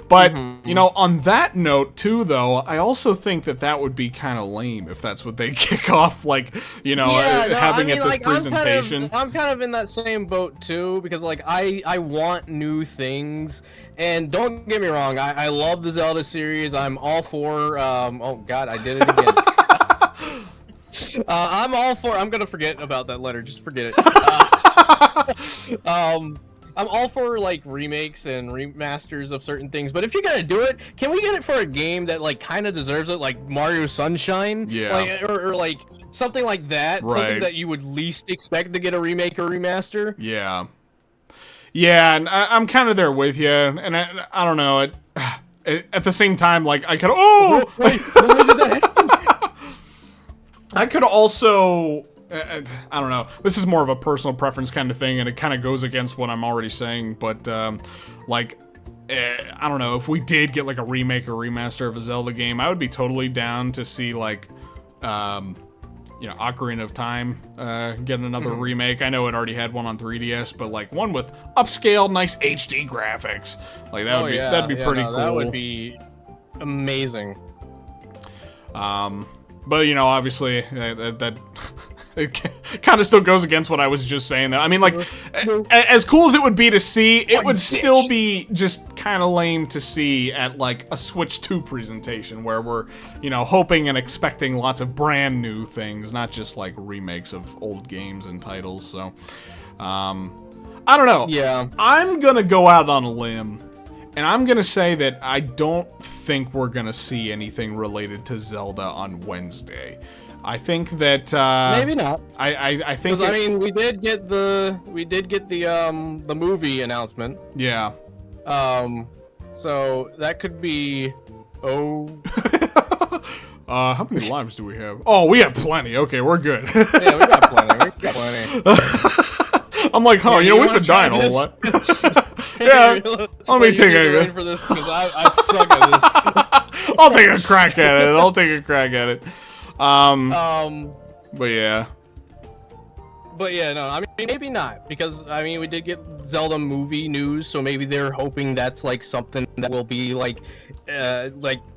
But you know, on that note too, though, I also think that would be kind of lame if that's what they kick off, like you know, having at this presentation. I'm kind of in that same boat too because like I want new things. And don't get me wrong, I love the Zelda series. I'm all for, oh god, I did it again. I'm all for, I'm gonna forget about that letter, just forget it. I'm all for, like, remakes and remasters of certain things, but if you're gonna do it, can we get it for a game that, like, kind of deserves it, like Mario Sunshine? Yeah. Like, or like, something like that, right. Something that you would least expect to get a remake or remaster? Yeah. Yeah, and I'm kind of there with you, and I don't know, at the same time, like, I could, I could also, I don't know, this is more of a personal preference kind of thing, and it kind of goes against what I'm already saying, but, like, I don't know, if we did get, like, a remake or remaster of a Zelda game, I would be totally down to see, like, you know, Ocarina of Time, getting another remake. I know it already had one on 3DS, but like one with upscale, nice HD graphics. Like that that'd be pretty cool. That would be amazing. But you know, obviously that it kind of still goes against what I was just saying. Though I mean, like as cool as it would be to see, it would still be just kind of lame to see at like a Switch 2 presentation where we're, you know, hoping and expecting lots of brand new things, not just like remakes of old games and titles. So, I don't know. Yeah, I'm gonna go out on a limb, and I'm gonna say that I don't think we're gonna see anything related to Zelda on Wednesday. I think that maybe not. I think because I mean we did get the movie announcement. Yeah. So that could be how many lives do we have? Oh, we have plenty. Okay, we're good. Yeah, we got plenty. I'm like, you know, we've been dying a whole lot. Yeah, let me take a for this because I suck at this. I'll take a crack at it. But yeah. But yeah, no, I mean, maybe not, because, I mean, we did get Zelda movie news, so maybe they're hoping that's, like, something that will be, like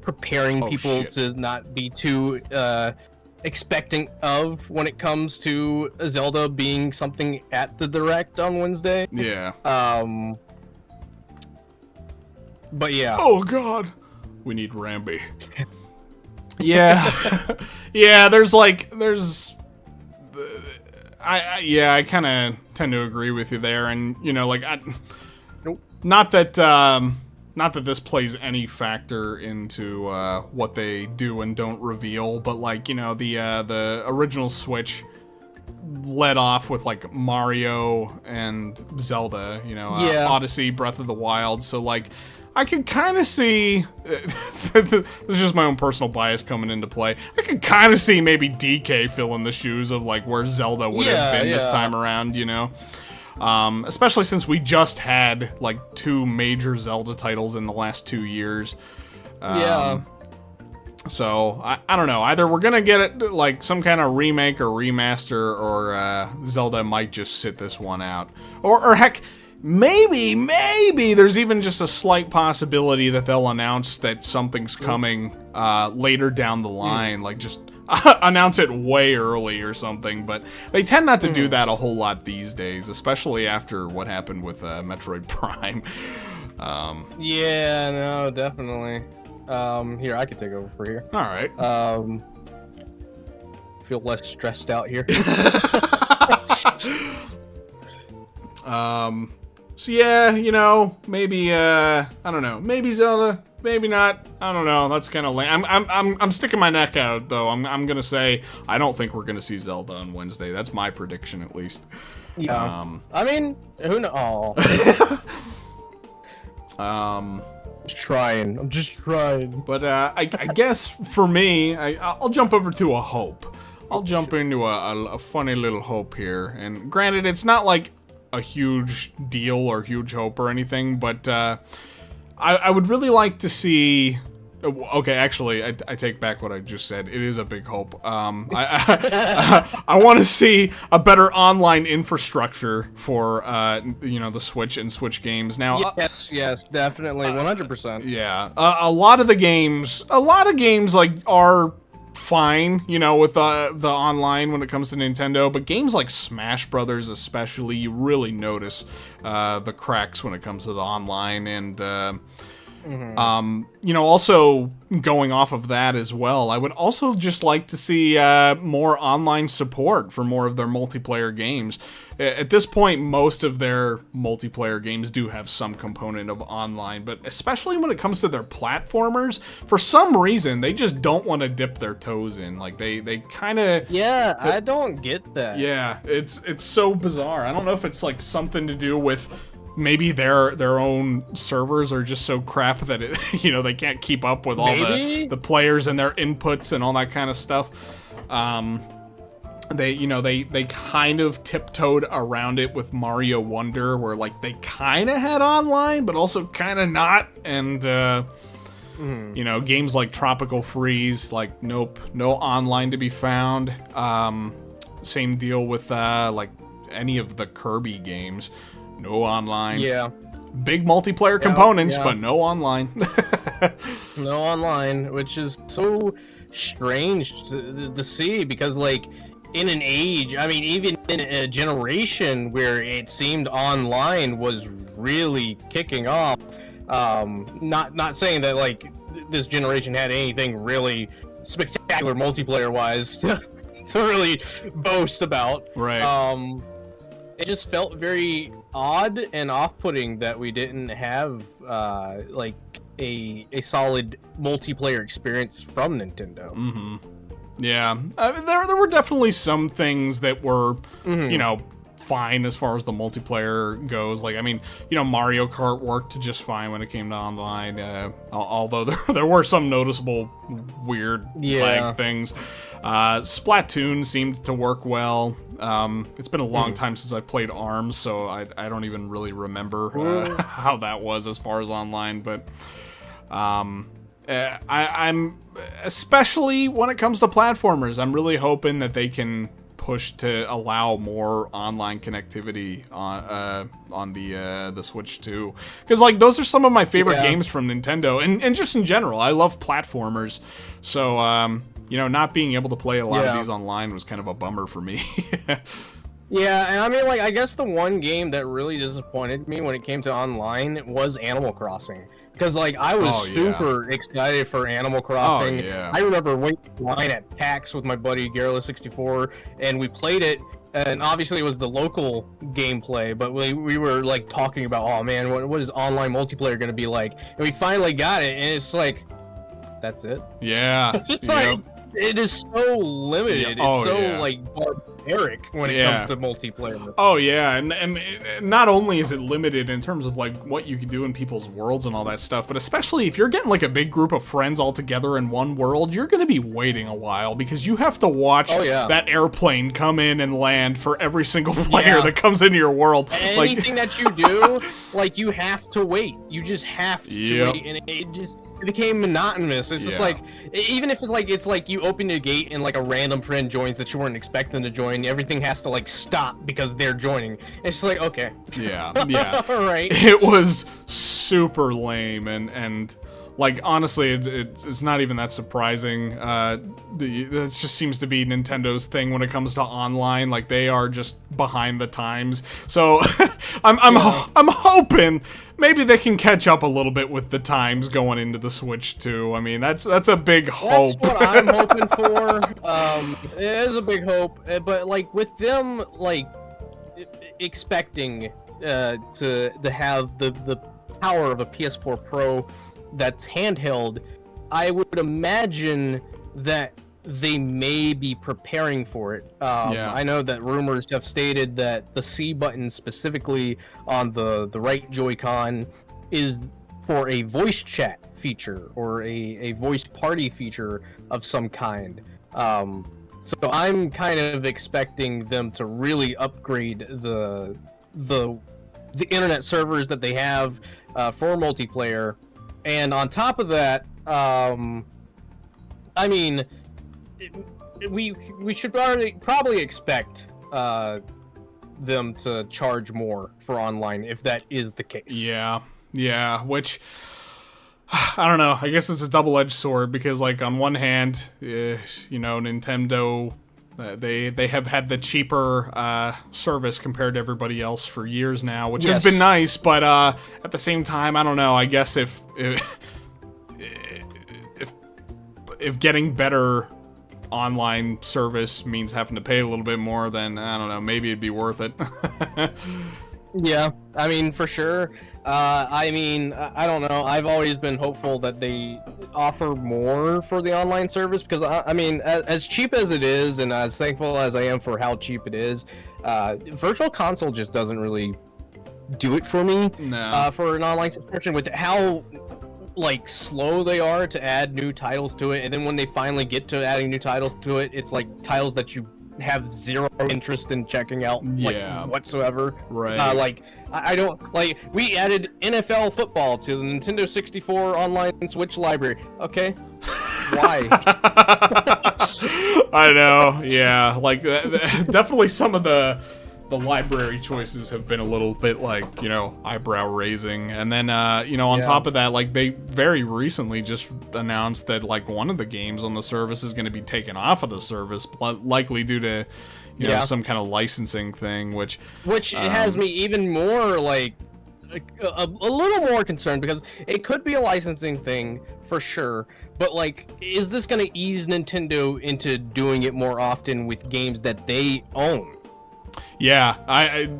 preparing people to not be too, expecting of when it comes to Zelda being something at the Direct on Wednesday. Yeah. But yeah. Oh, God. We need Rambi. Yeah. Yeah, I kind of tend to agree with you there, and you know, like, not that this plays any factor into what they do and don't reveal, but like, you know, the original Switch led off with like Mario and Zelda, you know, Odyssey, Breath of the Wild. So like, I could kind of see, this is just my own personal bias coming into play, I could kind of see maybe DK filling the shoes of like where Zelda would have been this time around, you know? Especially since we just had like 2 major Zelda titles in the last 2 years. So, I don't know. Either we're gonna get it like some kind of remake or remaster, or Zelda might just sit this one out. Or heck, maybe there's even just a slight possibility that they'll announce that something's coming later down the line, like just announce it way early or something. But they tend not to do that a whole lot these days, especially after what happened with Metroid Prime. Yeah, no, definitely. Here, I can take over for here. All right. Feel less stressed out here. So yeah, you know, maybe I don't know, maybe Zelda, maybe not. I don't know. That's kind of lame. I'm sticking my neck out though. I'm gonna say I don't think we're gonna see Zelda on Wednesday. That's my prediction, at least. Yeah. I mean, who knows? I'm just trying. But I guess for me, I'll jump over to a hope. I'll jump into a funny little hope here. And granted, it's not like a huge deal or huge hope or anything, but I would really like to see. Okay, actually, I take back what I just said. It is a big hope. I want to see a better online infrastructure for you know, the Switch and Switch games. Now, yes, definitely, 100%. Yeah, a lot of games like are fine, you know, with the online when it comes to Nintendo, but games like Smash Brothers especially, you really notice the cracks when it comes to the online. And you know, also going off of that as well, I would also just like to see more online support for more of their multiplayer games. At this point, most of their multiplayer games do have some component of online, but especially when it comes to their platformers, for some reason, they just don't want to dip their toes in. Like, they kind of... Yeah, I don't get that. Yeah, it's so bizarre. I don't know if it's, like, something to do with... Maybe their own servers are just so crap that it, you know, they can't keep up with all the players and their inputs and all that kind of stuff. They kind of tiptoed around it with Mario Wonder, where like they kind of had online, but also kind of not. And you know, games like Tropical Freeze, like nope, no online to be found. Same deal with like any of the Kirby games. No online. Yeah. Big multiplayer components, but no online. No online, which is so strange to see, because, like, in an age, I mean, even in a generation where it seemed online was really kicking off, not saying that, like, this generation had anything really spectacular multiplayer-wise to really boast about. Right. It just felt very odd and off-putting that we didn't have like a solid multiplayer experience from Nintendo. Mm-hmm. Yeah, I mean, there were definitely some things that were, you know, fine as far as the multiplayer goes. Like, I mean, you know, Mario Kart worked just fine when it came to online, although there were some noticeable weird lag things. Splatoon seemed to work well. It's been a long time since I've played ARMS, so I don't even really remember how that was as far as online, but I'm especially when it comes to platformers, I'm really hoping that they can push to allow more online connectivity on the Switch too, because like those are some of my favorite games from Nintendo, and just in general, I love platformers. So you know, not being able to play a lot of these online was kind of a bummer for me. Yeah, and I mean, like, I guess the one game that really disappointed me when it came to online was Animal Crossing. Because, like, I was super excited for Animal Crossing. I remember waiting in line at PAX with my buddy Garrula64, and we played it, and obviously it was the local gameplay, but we were, like, talking about, oh, man, what is online multiplayer going to be like? And we finally got it, and it's like, that's it? Yeah. It's like, it is so limited. It's so, like, esoteric when it comes to multiplayer. Oh yeah, and not only is it limited in terms of like what you can do in people's worlds and all that stuff, but especially if you're getting like a big group of friends all together in one world, you're gonna be waiting a while because you have to watch that airplane come in and land for every single player that comes into your world. Anything that you do, like, you have to wait. You just have to wait, and it became monotonous. It's just like, even if it's like you open the gate and like a random friend joins that you weren't expecting to join, everything has to like stop because they're joining. It's like, okay. Yeah. All right. It was super lame, and like, honestly, it's not even that surprising. That just seems to be Nintendo's thing when it comes to online. Like, they are just behind the times. So I'm hoping maybe they can catch up a little bit with the times going into the Switch too. I mean, that's a big hope. That's what I'm hoping for. It is a big hope, but like with them like expecting to have the power of a PS4 Pro that's handheld, I would imagine that they may be preparing for it. I know that rumors have stated that the C button specifically on the right Joy-Con is for a voice chat feature or a voice party feature of some kind. So I'm kind of expecting them to really upgrade the internet servers that they have for multiplayer. And on top of that, I mean, we should probably expect them to charge more for online if that is the case. Yeah, which, I don't know, I guess it's a double-edged sword because, like, on one hand, you know, Nintendo, they have had the cheaper service compared to everybody else for years now, which has been nice, but at the same time, I don't know, I guess if getting better online service means having to pay a little bit more, then I don't know, maybe it'd be worth it. Yeah, I mean, for sure. I mean, I don't know. I've always been hopeful that they offer more for the online service because, I mean, as cheap as it is and as thankful as I am for how cheap it is, Virtual Console just doesn't really do it for me. No. For an online subscription with how like slow they are to add new titles to it, and then when they finally get to adding new titles to it, it's like titles that you have zero interest in checking out whatsoever. Right. Like I don't like, we added NFL football to the Nintendo 64 online Switch library. Okay. Why? I know. Yeah, like definitely some of the library choices have been a little bit like, you know, eyebrow raising. And then, you know, on top of that, like they very recently just announced that like one of the games on the service is going to be taken off of the service, likely due to, you know, some kind of licensing thing, which has me even more like a little more concerned because it could be a licensing thing for sure. But like, is this going to ease Nintendo into doing it more often with games that they own? Yeah,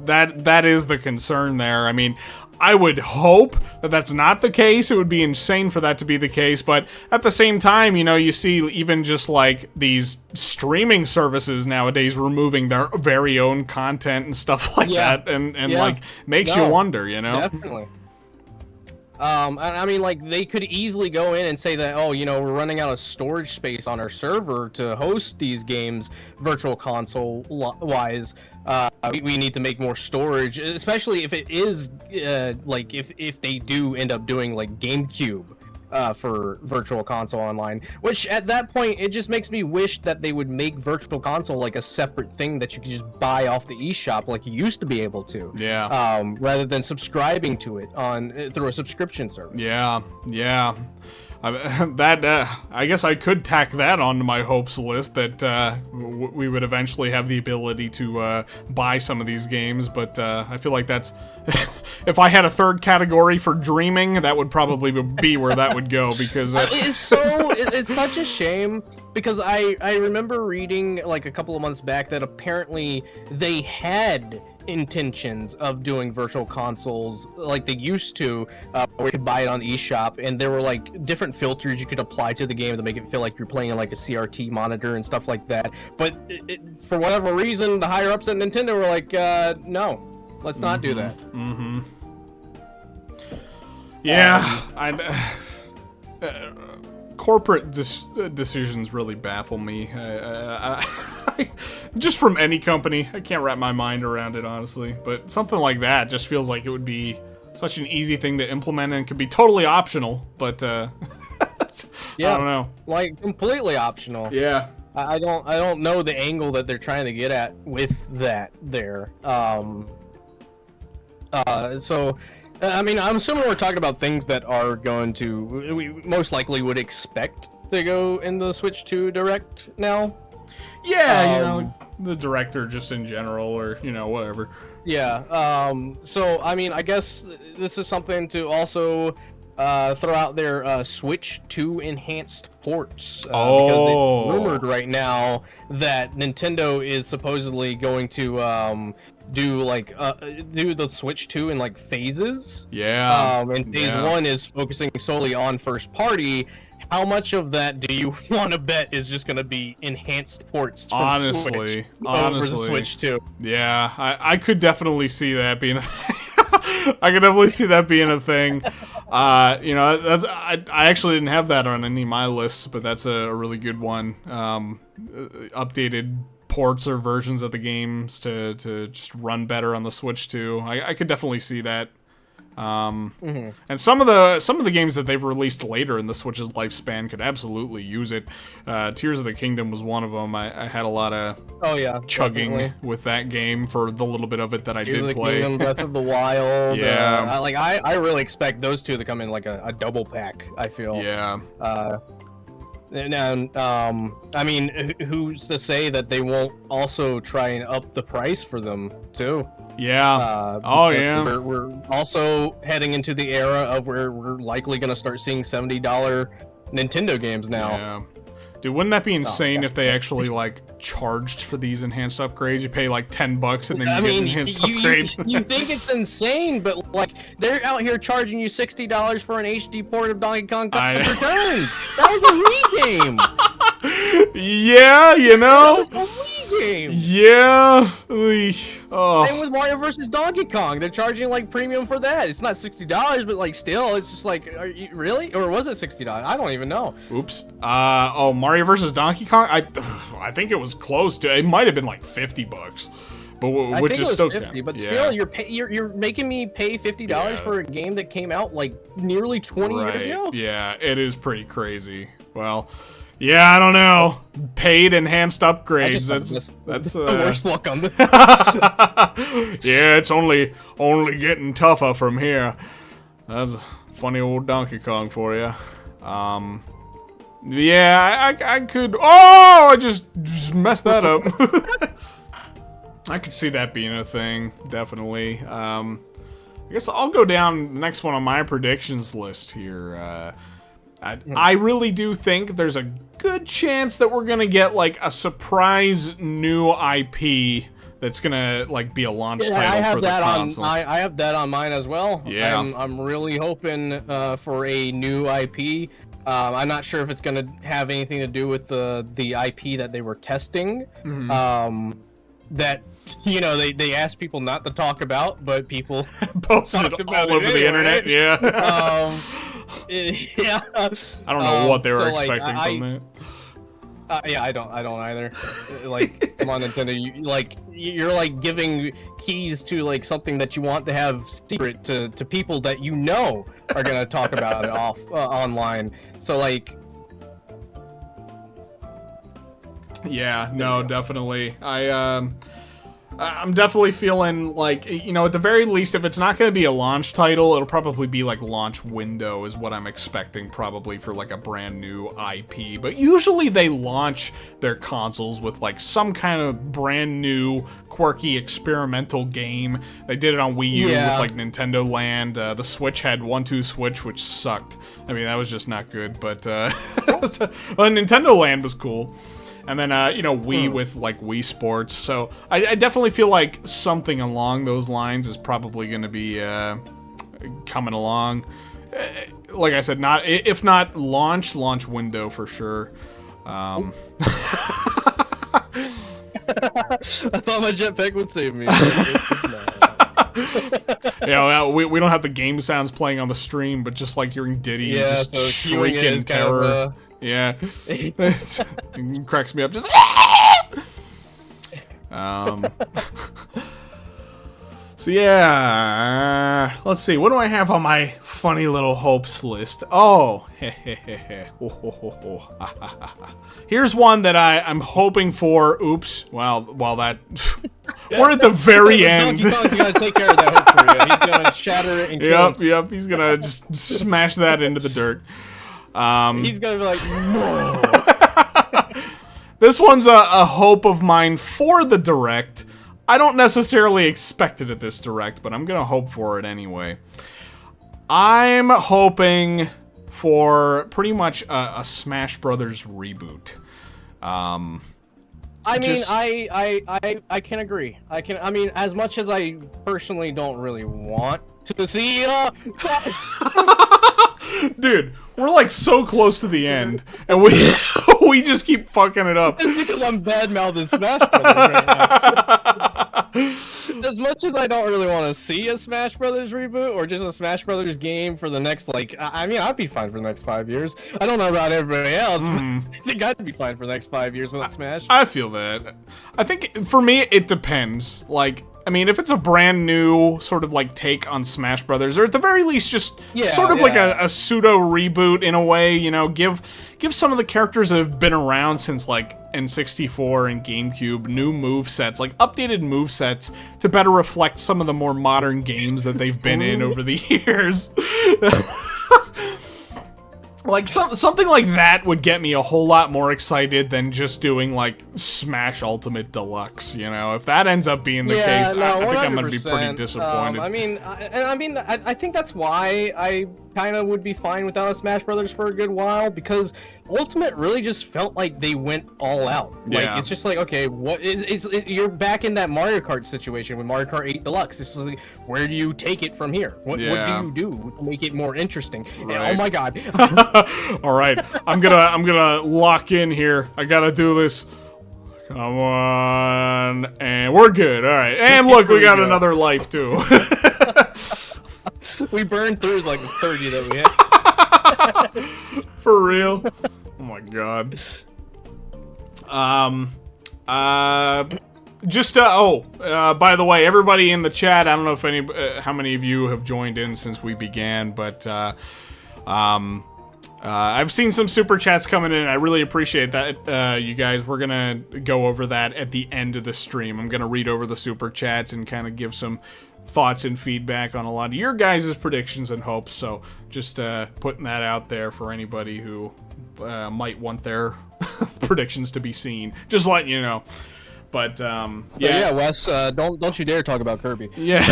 that is the concern there. I mean, I would hope that that's not the case. It would be insane for that to be the case, but at the same time, you know, you see even just like these streaming services nowadays removing their very own content and stuff like that, and like makes you wonder, you know? Definitely. I mean, like, they could easily go in and say that, oh, you know, we're running out of storage space on our server to host these games, Virtual Console wise. We need to make more storage, especially if it is like if they do end up doing like GameCube for Virtual Console Online, which at that point it just makes me wish that they would make Virtual Console like a separate thing that you could just buy off the eShop like you used to be able to. Yeah. Rather than subscribing to it through a subscription service. Yeah. I guess I could tack that onto my hopes list that we would eventually have the ability to buy some of these games, but I feel like that's if I had a third category for dreaming, that would probably be where that would go because it's such a shame because I remember reading like a couple of months back that apparently they had intentions of doing virtual consoles like they used to, where you could buy it on the eShop, and there were like different filters you could apply to the game to make it feel like you're playing in like a CRT monitor and stuff like that. But for whatever reason, the higher ups at Nintendo were like, no, let's not do that. Mm-hmm. Yeah, corporate decisions really baffle me. Just from any company, I can't wrap my mind around it, honestly. But something like that just feels like it would be such an easy thing to implement and could be totally optional. But yeah, I don't know, like completely optional. Yeah, I don't know the angle that they're trying to get at with that there. So. I mean, I'm assuming we're talking about things that are going to, we most likely would expect to go in the Switch 2 Direct now. Yeah, you know, the director just in general, or, you know, whatever. Yeah, so, I mean, I guess this is something to also throw out there, Switch 2 enhanced ports. Because it's rumored right now that Nintendo is supposedly going to, do the Switch 2 in like phases. Yeah. And phase 1 is focusing solely on first party. How much of that do you want to bet is just going to be enhanced ports from Switch over the Switch 2? Yeah, I could definitely see that being a thing. I could definitely see that being a thing. You know, that's I actually didn't have that on any of my lists, but that's a really good one. Updated ports or versions of the games to just run better on the Switch 2. I could definitely see that. And some of the games that they've released later in the Switch's lifespan could absolutely use it. Tears of the Kingdom was one of them. I had a lot of chugging definitely with that game for the little bit of it that I did play. Kingdom, Breath of the Wild. Yeah. I really expect those two to come in like a double pack, I feel. Yeah. And I mean, who's to say that they won't also try and up the price for them too? Yeah. We're also heading into the era of where we're likely going to start seeing $70 Nintendo games now. Yeah. Dude, wouldn't that be insane if they actually like charged for these enhanced upgrades? You pay like $10 and then you get an enhanced upgrade. You think it's insane, but like they're out here charging you $60 for an HD port of Donkey Kong Country Returns. That was a Wii game. Yeah, you know. That was a Wii game. Yeah. Same with Mario vs. Donkey Kong. They're charging like premium for that. It's not $60, but like still, it's just like, are you really? Or was it $60? I don't even know. Oops. Mario vs. Donkey Kong. I think it was close to. It might have been like $50, but which is still 50. But still, you're making me pay $50 for a game that came out like nearly 20 years ago. Yeah, it is pretty crazy. Well. Yeah, I don't know. Paid enhanced upgrades. That's the worst luck on this. Yeah, it's only getting tougher from here. That's a funny old Donkey Kong for you. Yeah, I could. Oh, I just messed that up. I could see that being a thing, definitely. I guess I'll go down the next one on my predictions list here. I really do think there's a good chance that we're gonna get like a surprise new IP that's gonna like be a launch title for the console. I have that on mine as well. Yeah, I'm really hoping for a new IP. I'm not sure if it's gonna have anything to do with the IP that they were testing. That you know they asked people not to talk about, but people posted all over the internet. Yeah. Yeah. I don't know what they were expecting from that. Yeah, I don't either. Like, come on, Nintendo, you're like giving keys to like something that you want to have secret to people that you know are gonna talk about it online. So like. Yeah, no, definitely. I'm definitely feeling like, you know, at the very least, if it's not going to be a launch title, it'll probably be like launch window is what I'm expecting probably for like a brand new IP. But usually they launch their consoles with like some kind of brand new quirky experimental game. They did it on Wii U with like Nintendo Land. The Switch had 1-2 Switch, which sucked. I mean, that was just not good. But Nintendo Land was cool. And then, you know, Wii with, like, Wii Sports. So I definitely feel like something along those lines is probably going to be coming along. Like I said, if not launch window for sure. I thought my jetpack would save me. You know, we don't have the game sounds playing on the stream, but just like hearing Diddy just so shriek in terror. Kind of, yeah. It cracks me up just So yeah, let's see. What do I have on my funny little hopes list? Oh, here's one that I'm hoping for. Oops. Well, that we're at the very end. Donkey Kong's gotta take care of that hope for you. He's gonna shatter it and kill it. Yep. He's gonna just smash that into the dirt. He's gonna be like, no. This one's a hope of mine for the Direct. I don't necessarily expect it at this Direct, but I'm gonna hope for it anyway. I'm hoping for pretty much a Smash Brothers reboot. I mean, I can agree. I mean, as much as I personally don't really want to see Dude, we're like so close to the end, and we just keep fucking it up. It's because I'm bad-mouthing Smash Brothers right now. As much as I don't really want to see a Smash Brothers reboot or just a Smash Brothers game for the next, like, I mean, I'd be fine for the next 5 years. I don't know about everybody else, but I think I'd be fine for the next 5 years with Smash. I feel that. I think, for me, it depends. Like, I mean, if it's a brand new sort of like take on Smash Brothers, or at the very least just sort of like a pseudo reboot in a way, you know, give some of the characters that have been around since like N64 and GameCube new movesets, like updated movesets to better reflect some of the more modern games that they've been in over the years. Like, something like that would get me a whole lot more excited than just doing, like, Smash Ultimate Deluxe, you know? If that ends up being the case, no, I think I'm gonna be pretty disappointed. I think that's why I kind of would be fine without a Smash Brothers for a good while, because Ultimate really just felt like they went all out. Like, it's just like, okay, you're back in that Mario Kart situation with Mario Kart 8 Deluxe. It's like, where do you take it from here? What do you do to make it more interesting? Right. And, oh my god. All right, I'm gonna lock in here. I gotta do this. Come on, and we're good. All right, and look, we got another life too. We burned through like the 30 that we had. For real? Oh my god. By the way, everybody in the chat, I don't know if how many of you have joined in since we began, but I've seen some super chats coming in. I really appreciate that, you guys. We're gonna go over that at the end of the stream. I'm gonna read over the super chats and kind of give some thoughts and feedback on a lot of your guys' predictions and hopes. So just putting that out there for anybody who might want their predictions to be seen. Just letting you know. But yeah, Wes, don't you dare talk about Kirby. Yeah.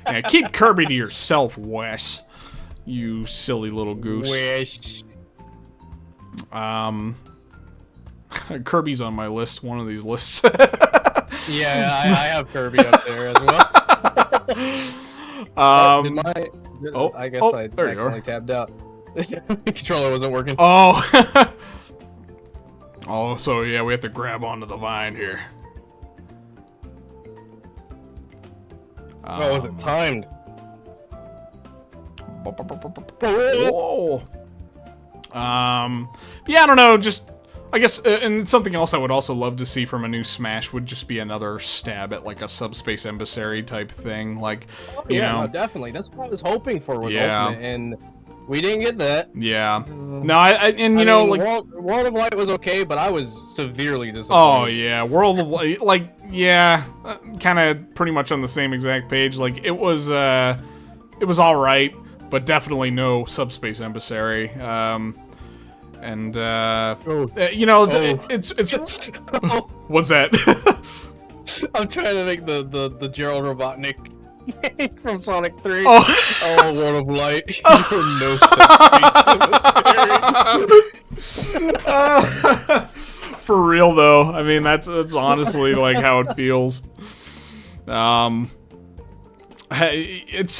Yeah, keep Kirby to yourself, Wes. You silly little goose. Wish. Kirby's on my list, one of these lists. Yeah, I have Kirby up there as well. I guess I accidentally tabbed out. Controller wasn't working. Oh. Oh, so yeah, we have to grab onto the vine here. Oh, was it timed? Whoa. Yeah, I don't know, just I guess, and something else I would also love to see from a new Smash would just be another stab at like a Subspace Emissary type thing, like, you know. No, definitely. That's what I was hoping for with Ultimate, and we didn't get that. Yeah. No, and you know, like World of Light was okay, but I was severely disappointed. Oh yeah, World of Light, like, yeah, kind of pretty much on the same exact page. Like it was all right, but definitely no Subspace Emissary. And you know, it's what's that? I'm trying to make the Gerald Robotnik from Sonic 3. Oh, World of Light. You know real though. I mean, that's honestly like how it feels. It's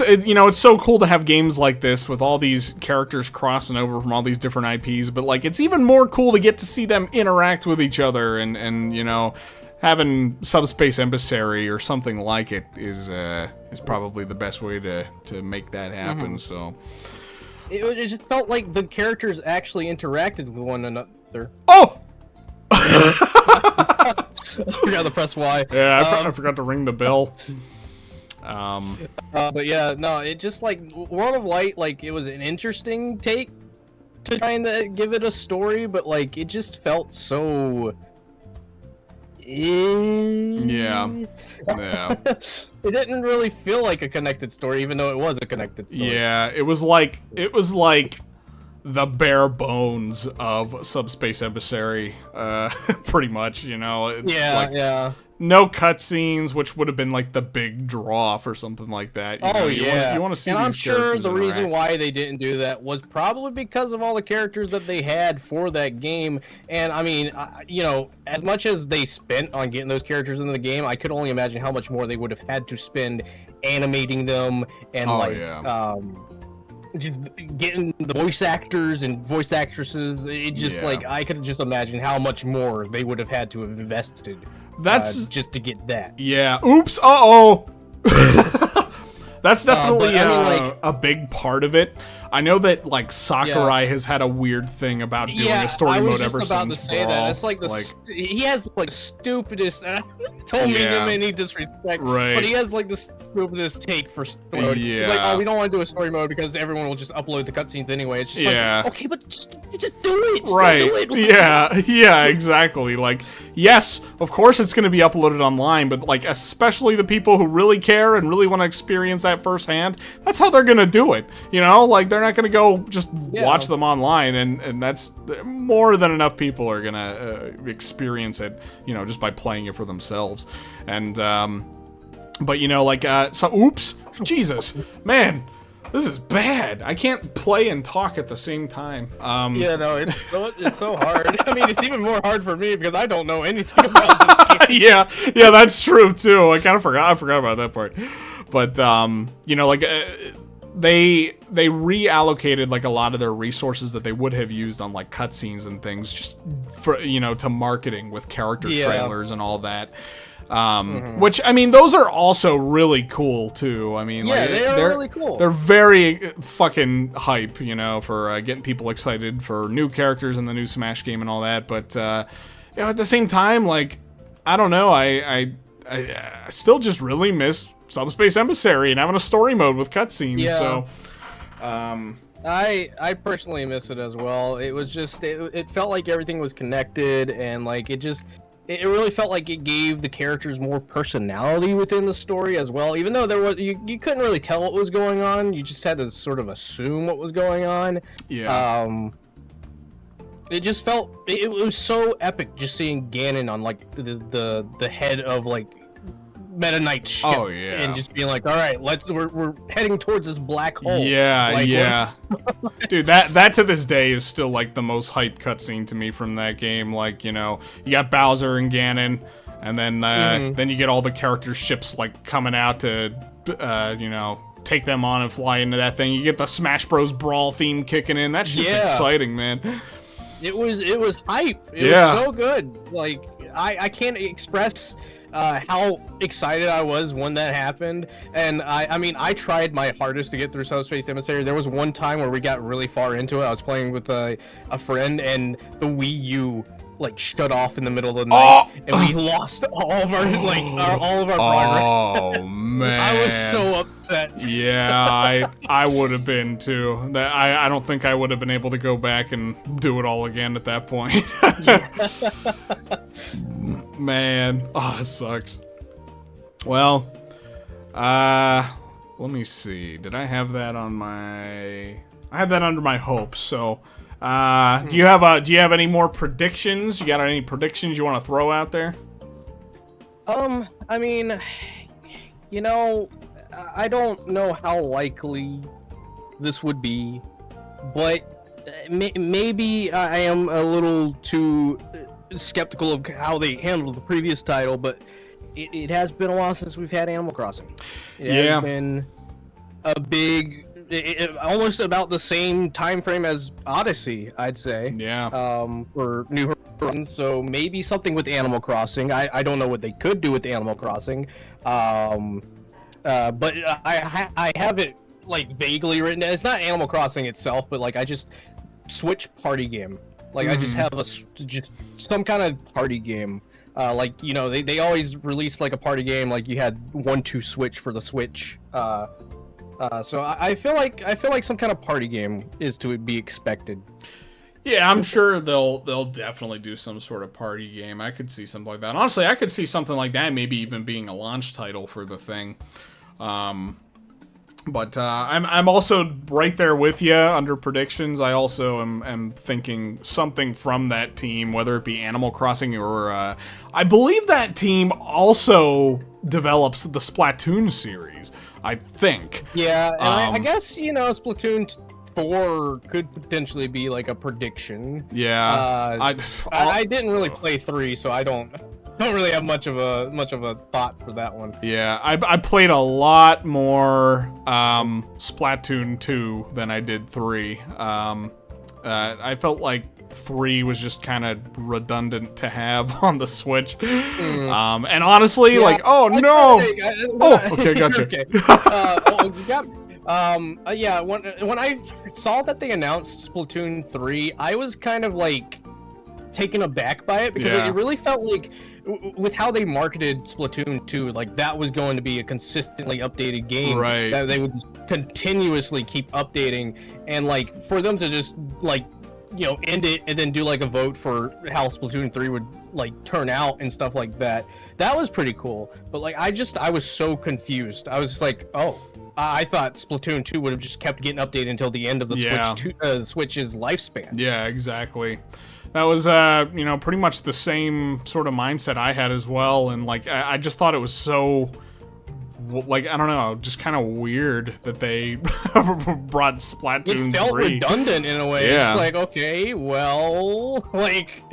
so cool to have games like this with all these characters crossing over from all these different IPs, but like it's even more cool to get to see them interact with each other, and you know, having Subspace Emissary or something like it is probably the best way to make that happen. So it just felt like the characters actually interacted with one another. Oh! I forgot to press Y. Yeah, I forgot to ring the bell. But yeah, no, it just like World of Light, like it was an interesting take to try and give it a story, but like it just felt so. Yeah. It didn't really feel like a connected story, even though it was a connected story. Yeah, it was like the bare bones of Subspace Emissary, pretty much, you know. It's Yeah. No cutscenes, which would have been like the big draw for something like that. You want to see. And these I'm sure characters the reason interact. why they didn't do that was probably because of all the characters that they had for that game. And I mean, you know, as much as they spent on getting those characters into the game, I could only imagine how much more they would have had to spend animating them and just getting the voice actors and voice actresses. It just like I could just imagine how much more they would have had to have invested. That's just to get that. Yeah. Oops. Uh-oh. That's definitely I mean, like, a big part of it. I know that like Sakurai has had a weird thing about doing a story mode ever since. I was just about to say that. It's like he has like stupidest. I don't mean him any disrespect, but he has like the stupidest take for story mode. Yeah. It's like, oh, we don't want to do a story mode because everyone will just upload the cutscenes anyway. It's just like, okay, but just do it. Right. Do it. Yeah, exactly. Like, yes, of course it's going to be uploaded online, but like, especially the people who really care and really want to experience that firsthand, that's how they're going to do it. You know, like they're not going to go just watch them online, and that's more than enough people are going to experience it, you know, just by playing it for themselves. And, but you know, like, oops, Jesus, man. This is bad. I can't play and talk at the same time. Yeah, no, it's so hard. I mean, it's even more hard for me because I don't know anything about this game. yeah, that's true too. I kind of forgot. I forgot about that part. But you know, like they reallocated like a lot of their resources that they would have used on like cutscenes and things, just for, you know, to marketing with character trailers and all that. Which, I mean, those are also really cool too. I mean, like, they're really cool. They're very fucking hype, you know, for getting people excited for new characters in the new Smash game and all that. But you know, at the same time, like, I don't know, I still just really miss Subspace Emissary and having a story mode with cutscenes. Yeah. So, I personally miss it as well. It was just it felt like everything was connected, and like it really felt like it gave the characters more personality within the story as well. Even though there was you couldn't really tell what was going on, you just had to sort of assume what was going on. Yeah. It just felt it was so epic just seeing Ganon on like the head of like Meta Knight's ship. Oh yeah. And just being like, all right, we're heading towards this black hole. Yeah, like, yeah. Dude, that to this day is still like the most hyped cutscene to me from that game. Like, you know, you got Bowser and Ganon, and then then you get all the character ships like coming out to you know, take them on and fly into that thing. You get the Smash Bros. Brawl theme kicking in. That shit's exciting, man. It was hype. It was so good. Like I can't express how excited I was when that happened. And I mean, I tried my hardest to get through Subspace Emissary. There was one time where we got really far into it. I was playing with a friend, and the Wii U like shut off in the middle of the night, and we lost all of our all of our progress. Oh man, I was so upset. Yeah, I would have been too. That I don't think I would have been able to go back and do it all again at that point. Man, oh, that sucks. Well, let me see. Did I have that on my? I had that under my hopes. So, do you have any more predictions? You got any predictions you want to throw out there? I mean, you know, I don't know how likely this would be, but maybe I am a little too skeptical of how they handled the previous title, but it has been a while since we've had Animal Crossing. It has been a big, almost about the same time frame as Odyssey, I'd say. Yeah. For New Horizons, so maybe something with Animal Crossing. I don't know what they could do with Animal Crossing, but I have it like vaguely written. It's not Animal Crossing itself, but like I just Switch party game. Like I just have just some kind of party game. Like they always release like a party game. Like you had 1-2 Switch for the Switch. So I feel like some kind of party game is to be expected. Yeah, I'm sure they'll definitely do some sort of party game. I could see something like that. Honestly, I could see something like that maybe even being a launch title for the thing. But I'm also right there with you under predictions. I also am thinking something from that team, whether it be Animal Crossing or I believe that team also develops the Splatoon series. I think. Yeah, and I guess Splatoon 4 could potentially be like a prediction. Yeah. I didn't really play 3, so I don't really have much of a thought for that one. Yeah, I played a lot more Splatoon 2 than I did 3. I felt like 3 was just kind of redundant to have on the Switch. And honestly, okay, gotcha. Okay. Yeah, when I saw that they announced Splatoon 3, I was kind of like taken aback by it because it really felt like with how they marketed Splatoon 2, like that was going to be a consistently updated game that they would continuously keep updating, and like for them to just like end it and then do like a vote for how Splatoon 3 would like turn out and stuff like that. That was pretty cool. But like I was so confused. I was just like, I thought Splatoon 2 would have just kept getting updated until the end of the Switch's lifespan. Yeah, exactly. That was pretty much the same sort of mindset I had as well, and like I just thought it was so like, I don't know, just kind of weird that they brought Splatoon 3. It felt redundant in a way. Yeah. It's like, okay, well, like...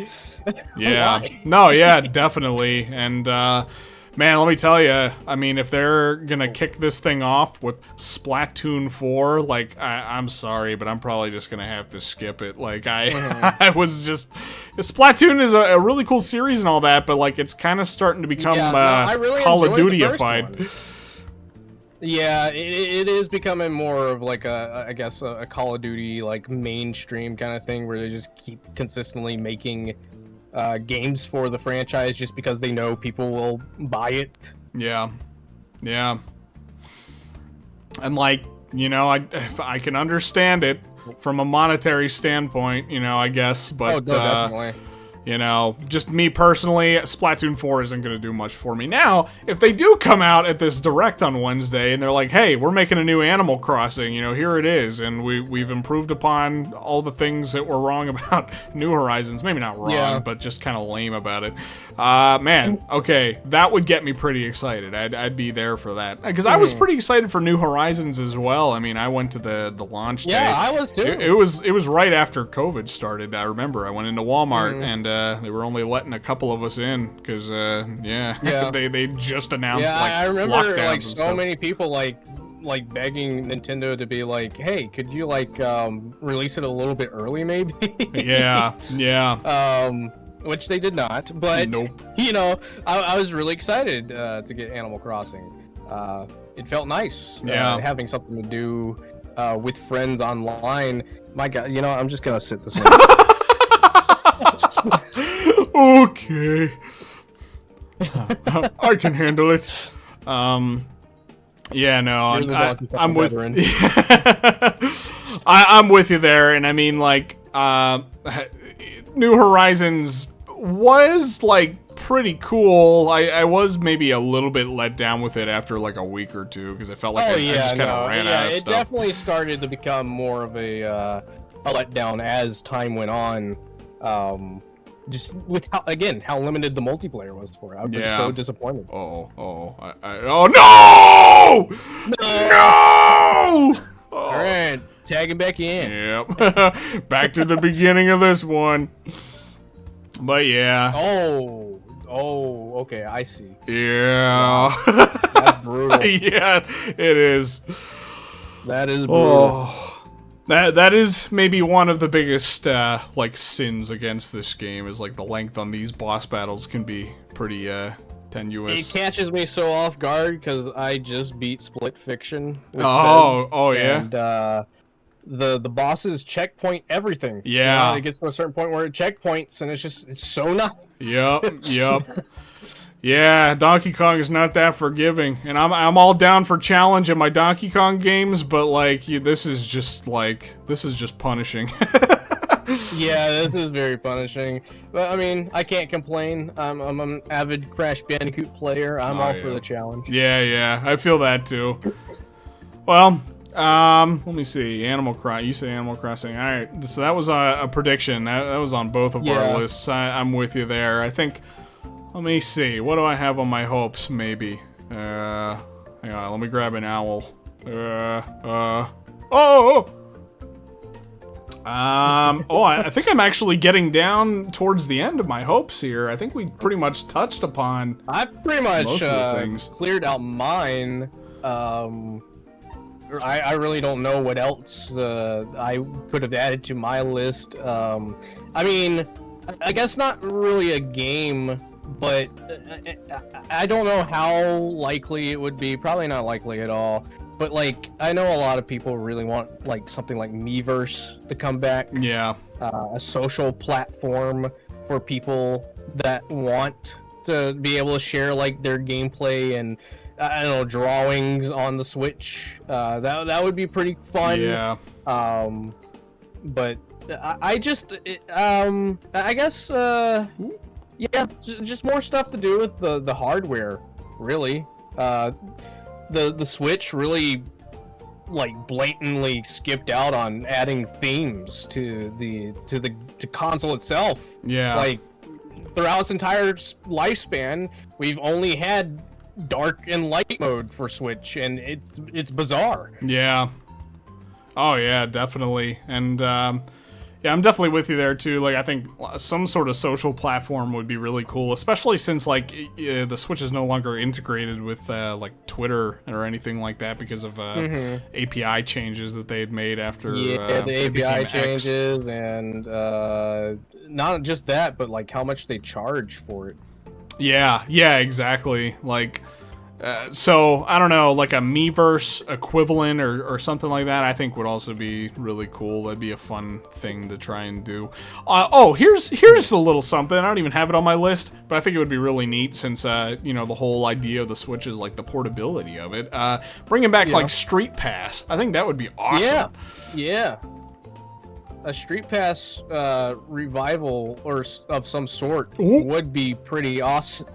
Yeah. No, yeah, definitely. And, man, let me tell you, I mean, if they're gonna kick this thing off with Splatoon 4, like, I'm sorry, but I'm probably just gonna have to skip it. Like, I was just... Splatoon is a really cool series and all that, but, like, it's kind of starting to become really Call of Duty-ified. Yeah, it is becoming more of like I guess a Call of Duty like mainstream kind of thing where they just keep consistently making games for the franchise just because they know people will buy it. Yeah, yeah. And like, I can understand it from a monetary standpoint, I guess, but definitely. Just me personally, Splatoon 4 isn't going to do much for me. Now, if they do come out at this Direct on Wednesday and they're like, hey, we're making a new Animal Crossing, here it is, and we've improved upon all the things that were wrong about New Horizons. Maybe not wrong, but just kind of lame about it. Man, okay, that would get me pretty excited. I'd be there for that. Because I was pretty excited for New Horizons as well. I mean, I went to the launch day. Yeah, I was too. It was right after COVID started. I remember I went into Walmart and they were only letting a couple of us in because they just announced I remember lockdowns like and so stuff. many people like begging Nintendo to be like, hey, could you like release it a little bit early maybe? Yeah. Which they did not, but Nope. I was really excited to get Animal Crossing. It felt nice having something to do with friends online. My God, I'm just gonna sit this one. Okay. I can handle it. Yeah, no, I'm with I'm with you there, and I mean, like, New Horizons was like pretty cool. I was maybe a little bit let down with it after like a week or two because I felt like I just kind of ran out of stuff. It definitely started to become more of a letdown as time went on. Just with how limited the multiplayer was for it. I was so disappointed. Oh no! No! All right, tagging back in. Yep. Back to the beginning of this one. But yeah. Oh, okay, I see. Yeah. Wow. That's brutal. Yeah, it is. That is brutal. Oh. That is maybe one of the biggest like sins against this game is like the length on these boss battles can be pretty tenuous. It catches me so off guard because I just beat Split Fiction. With Oh Fez, yeah. And the bosses checkpoint everything. Yeah. You know, it gets to a certain point where it checkpoints, and it's so nice. Yep. Yeah, Donkey Kong is not that forgiving, and I'm all down for challenge in my Donkey Kong games, but like this is just punishing. Yeah, this is very punishing. But I mean, I can't complain. I'm an avid Crash Bandicoot player. I'm all for the challenge. Yeah, I feel that too. Well, let me see. Animal Crossing. You say Animal Crossing. All right, so that was a prediction. That was on both of our lists. I'm with you there. I think. Let me see. What do I have on my hopes? Maybe. Hang on. Let me grab an owl. I think I'm actually getting down towards the end of my hopes here. I think we pretty much touched upon. I pretty much most of the things. cleared out mine. I really don't know what else I could have added to my list. I mean, I guess not really a game. But I don't know how likely it would be. Probably not likely at all. But like, I know a lot of people really want like something like Miiverse to come back. Yeah. A social platform for people that want to be able to share like their gameplay and I don't know, drawings on the Switch. That would be pretty fun. Yeah. But I guess. Yeah, just more stuff to do with the hardware, really. The Switch really, like, blatantly skipped out on adding themes to the console itself. Yeah. Like, throughout its entire lifespan, we've only had dark and light mode for Switch, and it's bizarre. Yeah. Oh yeah, definitely. And yeah, I'm definitely with you there too. Like, I think some sort of social platform would be really cool, especially since like the Switch is no longer integrated with like Twitter or anything like that because of API changes that they had made after. Yeah, the API changes, and not just that, but like how much they charge for it. Yeah, exactly. Like, so I don't know, like a Miiverse equivalent or something like that. I think would also be really cool. That'd be a fun thing to try and do. Here's a little something. I don't even have it on my list, but I think it would be really neat since you know, the whole idea of the Switch is like the portability of it. Bringing back like Street Pass. I think that would be awesome. Yeah. A Street Pass revival or of some sort would be pretty awesome.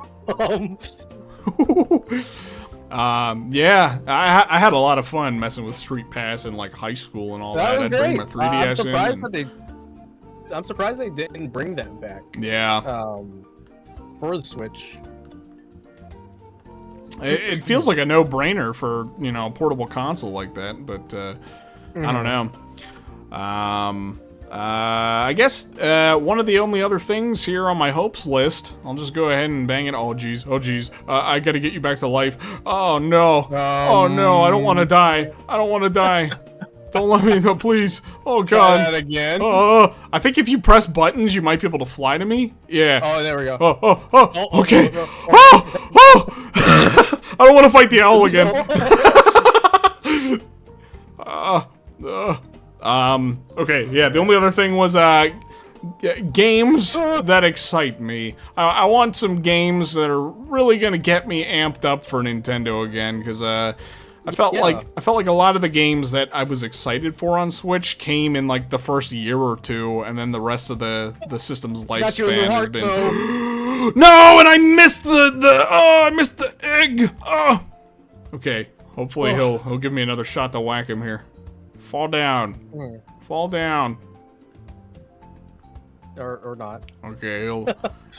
Yeah, I had a lot of fun messing with Street Pass in like high school and all that. I'd bring my 3DS I'm surprised they didn't bring that back. Yeah. For the Switch. It feels like a no-brainer for, you know, a portable console like that, but I don't know. I guess one of the only other things here on my hopes list, I'll just go ahead and bang it. Oh geez, I gotta get you back to life. Oh no, oh no, I don't want to die. Don't let me, no, please. Oh god. Try that again. I think if you press buttons, you might be able to fly to me. Yeah. Oh, there we go. Okay. I don't want to fight the owl again. Okay, yeah, the only other thing was, games that excite me. I want some games that are really gonna get me amped up for Nintendo again, because, I felt like a lot of the games that I was excited for on Switch came in, like, the first year or two, and then the rest of the system's lifespan has been... No, and I missed I missed the egg! Oh! Okay, hopefully he'll give me another shot to whack him here. Fall down. Fall down. Or not. Okay, I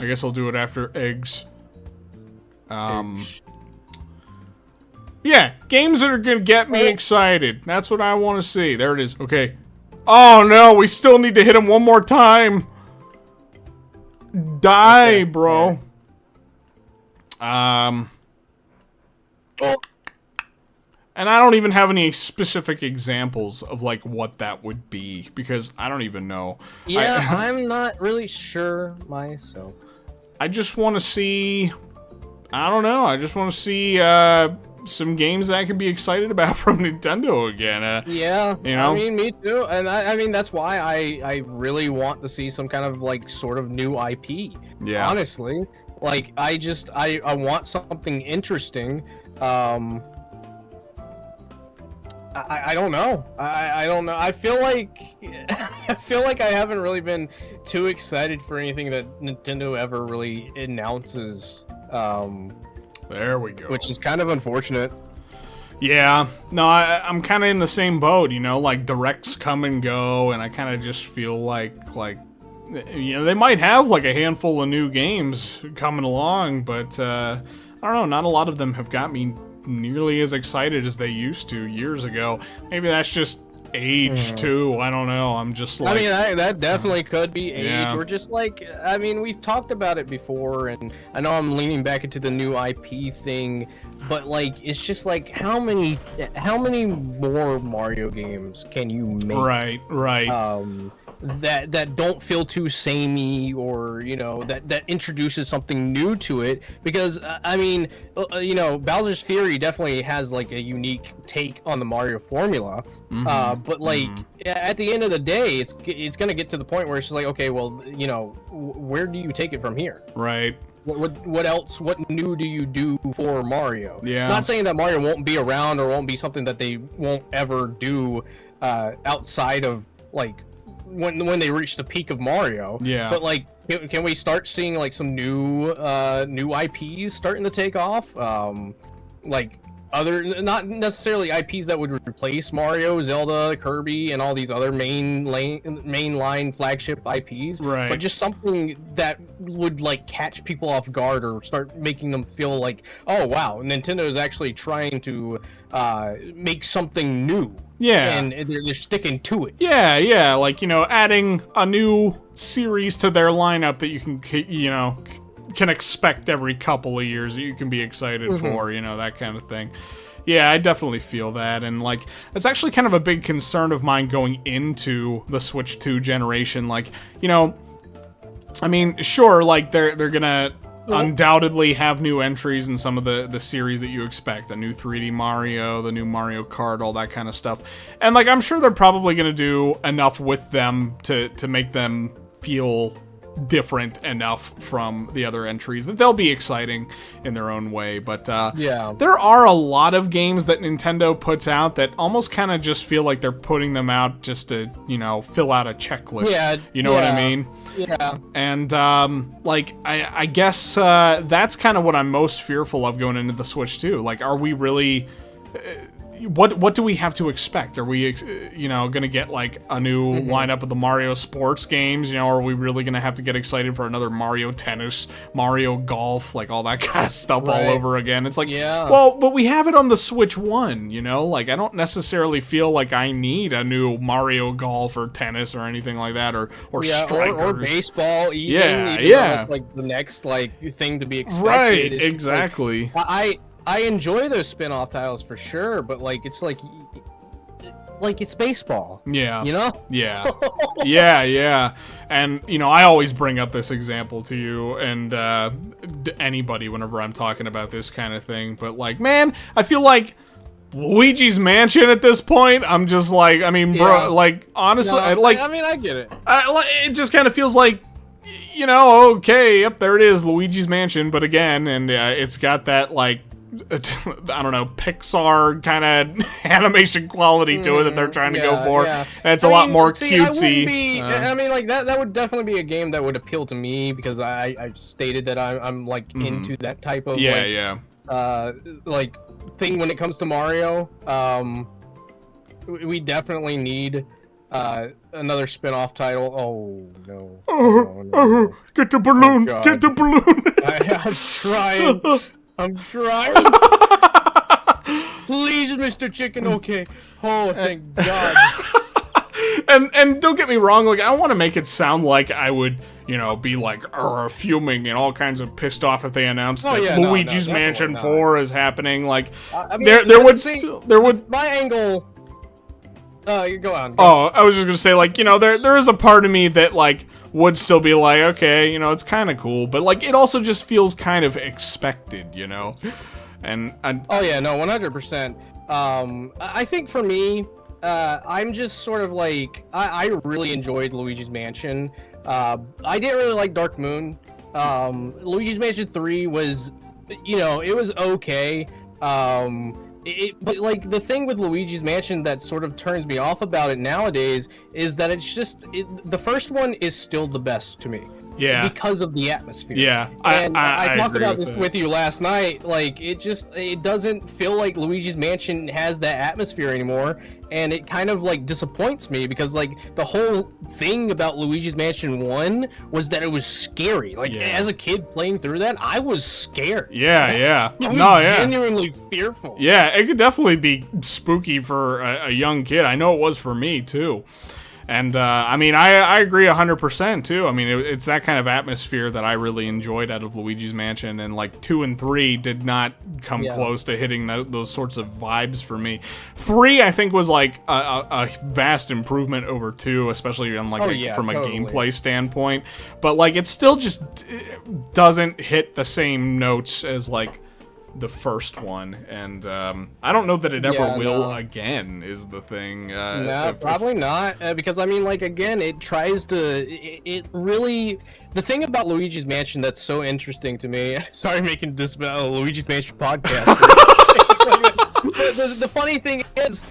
guess I'll do it after eggs. Yeah, games that are gonna get me excited. That's what I want to see. There it is. Okay. Oh no, we still need to hit him one more time. Die, Okay, bro. Oh. And I don't even have any specific examples of, like, what that would be, because I don't even know. Yeah, I'm not really sure myself. I just want to see... I don't know. I just want to see some games that I can be excited about from Nintendo again. Yeah, you know? I mean, me too. And I mean, that's why I really want to see some kind of, like, sort of new IP. Yeah. Honestly. Like, I want something interesting. I don't know. I don't know. I feel like I haven't really been too excited for anything that Nintendo ever really announces. There we go. Which is kind of unfortunate. Yeah. No, I'm kind of in the same boat, you know? Like, directs come and go, and I kind of just feel like, you know, they might have, like, a handful of new games coming along, but, I don't know, not a lot of them have got me nearly as excited as they used to years ago. Maybe that's just age too. I don't know. I'm just like, I mean, that definitely could be age, Yeah. or just like, I mean, we've talked about it before, and I know I'm leaning back into the new IP thing, but like, it's just like, how many more Mario games can you make? right. That don't feel too samey, or, you know, that introduces something new to it, because I mean, you know, Bowser's Fury definitely has like a unique take on the Mario formula, but like at the end of the day, it's gonna get to the point where it's just like, okay, well, you know, where do you take it from here? Right. What else? What new do you do for Mario? Yeah. Not saying that Mario won't be around or won't be something that they won't ever do outside of, like, when they reach the peak of Mario. Yeah. But like, can we start seeing like some new IPs starting to take off? Like, not necessarily IPs that would replace Mario, Zelda, Kirby, and all these other mainline flagship IPs. Right. But just something that would like catch people off guard, or start making them feel like, oh wow, Nintendo is actually trying to make something new. Yeah. And they're sticking to it. Yeah, like, you know, adding a new series to their lineup that you can, you know, can expect every couple of years that you can be excited for, you know, that kind of thing. Yeah, I definitely feel that, and like, that's actually kind of a big concern of mine going into the Switch 2 generation. Like, you know, I mean, sure, like, they're gonna undoubtedly have new entries in some of the series that you expect. A new 3D Mario, the new Mario Kart, all that kind of stuff. And like, I'm sure they're probably gonna do enough with them to make them feel different enough from the other entries that they'll be exciting in their own way. But Yeah. there are a lot of games that Nintendo puts out that almost kind of just feel like they're putting them out just to, you know, fill out a checklist. Yeah, You know what I mean? Yeah. And, like, I guess that's kind of what I'm most fearful of going into the Switch 2. Like, are we really... What do we have to expect? Are we, you know, going to get, like, a new lineup of the Mario sports games? You know, are we really going to have to get excited for another Mario Tennis, Mario Golf, like, all that kind of stuff all over again? It's like, well, but we have it on the Switch 1, you know? Like, I don't necessarily feel like I need a new Mario Golf or Tennis or anything like that, or Strikers. Or baseball, even. Yeah, even yeah. Though it's, like, the next, like, thing to be expected. Right, It's exactly. Like, I enjoy those spin-off titles for sure, but like, it's like it's baseball. Yeah. You know? Yeah. Yeah. And, you know, I always bring up this example to you and anybody whenever I'm talking about this kind of thing. But, like, man, I feel like Luigi's Mansion at this point, I'm just like, I mean, bro, like, honestly, No, like... I mean, I get it. It just kind of feels like, you know, okay, yep, there it is, Luigi's Mansion, but again, and it's got that, like, I don't know, Pixar kind of animation quality to it that they're trying to go for. And it's a lot more cutesy. I mean, like, that would definitely be a game that would appeal to me, because I stated that I'm like into that type of like thing when it comes to Mario. We definitely need another spin-off title. Oh no. Get the balloon! Get the balloon! I'm trying. I'm trying. Please, Mr. Chicken. Okay. Oh, thank God. And don't get me wrong, like, I don't want to make it sound like I would, be like fuming and all kinds of pissed off if they announced Oh, that yeah, Luigi's no, Mansion definitely not. 4 is happening. Like, I mean, there would. my angle. You go on. Oh, I was just gonna say, like, there is a part of me that like would still be like, okay, it's kind of cool, but like it also just feels kind of expected, and Oh yeah, no, 100%. I think for me, I'm just sort of like I really enjoyed Luigi's Mansion. I didn't really like Dark Moon. Luigi's Mansion 3 was, it was okay. But like the thing with Luigi's Mansion that sort of turns me off about it nowadays is that it's just the first one is still the best to me. Yeah. Because of the atmosphere. Yeah. And I talked agree about with this that. with you last night. Like it doesn't feel like Luigi's Mansion has that atmosphere anymore, and it kind of like disappoints me because like the whole thing about Luigi's Mansion 1 was that it was scary. Like as a kid playing through that, I was scared. Yeah. I was Yeah. genuinely fearful. Yeah, it could definitely be spooky for a young kid. I know it was for me too. And, I mean, I agree 100% too. I mean, it's that kind of atmosphere that I really enjoyed out of Luigi's Mansion, and like 2 and 3 did not come close to hitting those sorts of vibes for me. 3, I think, was like a vast improvement over 2, especially on like from a gameplay standpoint. But like, it still just doesn't hit the same notes as like the first one, and I don't know that it ever will again, is the thing. No, probably not, because I mean, like, again, it tries to, it really, the thing about Luigi's Mansion that's so interesting to me, sorry making this about a Luigi's Mansion podcast, the funny thing is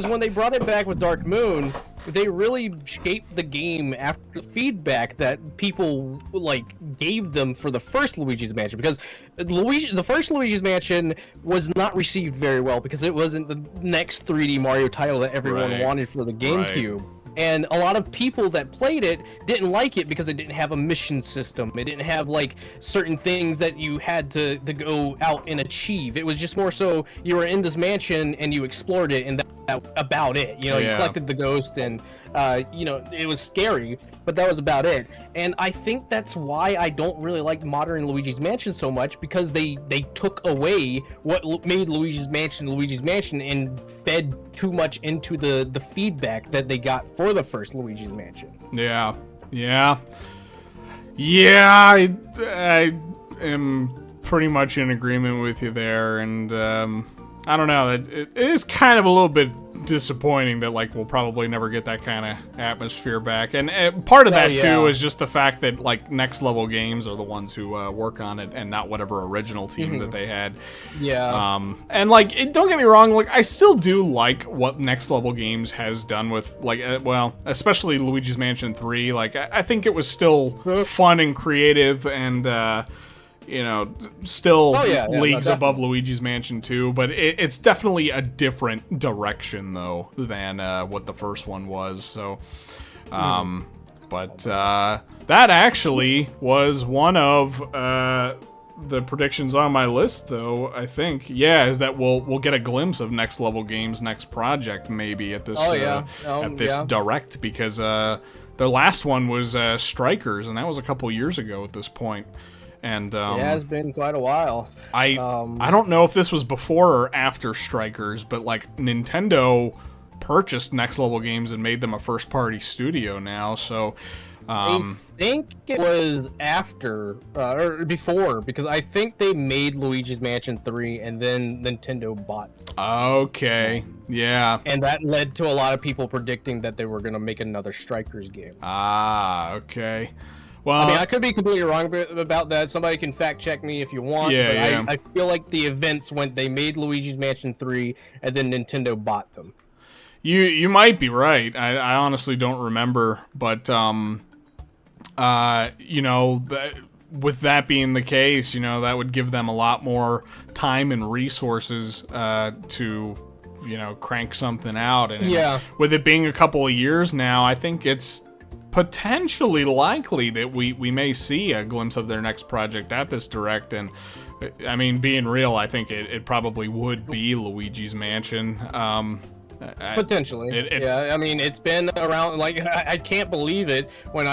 when they brought it back with Dark Moon, they really shaped the game after feedback that people like gave them for the first Luigi's Mansion, because the first Luigi's Mansion was not received very well because it wasn't the next 3D Mario title that everyone wanted for the GameCube. And a lot of people that played it didn't like it because it didn't have a mission system. It didn't have like certain things that you had to go out and achieve. It was just more so you were in this mansion and you explored it, and that about it. You collected the ghost, and it was scary, but that was about it. And I think that's why I don't really like modern Luigi's Mansion so much, because they took away what made Luigi's Mansion and fed too much into the feedback that they got for the first Luigi's Mansion. Yeah. I am pretty much in agreement with you there, and I don't know, it is kind of a little bit disappointing that like we'll probably never get that kind of atmosphere back, and part of that too is just the fact that like Next Level Games are the ones who work on it, and not whatever original team that they had. And like, don't get me wrong, like I still do like what Next Level Games has done with like especially Luigi's Mansion 3. Like I think it was still fun and creative, and still leagues above Luigi's Mansion 2, but it's definitely a different direction, though, than what the first one was, so, but, that actually was one of, the predictions on my list, though, I think, is that we'll get a glimpse of Next Level Games' next project, maybe, at this, Direct, because, their last one was, Strikers, and that was a couple years ago at this point. And it has been quite a while. I don't know if this was before or after Strikers, but like Nintendo purchased Next Level Games and made them a first-party studio now. So I think it was after or before, because I think they made Luigi's Mansion 3 and then Nintendo bought them. Okay, yeah. And that led to a lot of people predicting that they were going to make another Strikers game. Ah, okay. Well, I mean, I could be completely wrong about that. Somebody can fact check me if you want. I feel like the events when they made Luigi's Mansion 3 and then Nintendo bought them. You might be right. I honestly don't remember, but with that being the case, that would give them a lot more time and resources to crank something out. And with it being a couple of years now, I think it's potentially likely that we may see a glimpse of their next project at this Direct. And I mean, being real, I think it probably would be Luigi's Mansion. Potentially. Yeah, I mean, it's been around, like, I can't believe it when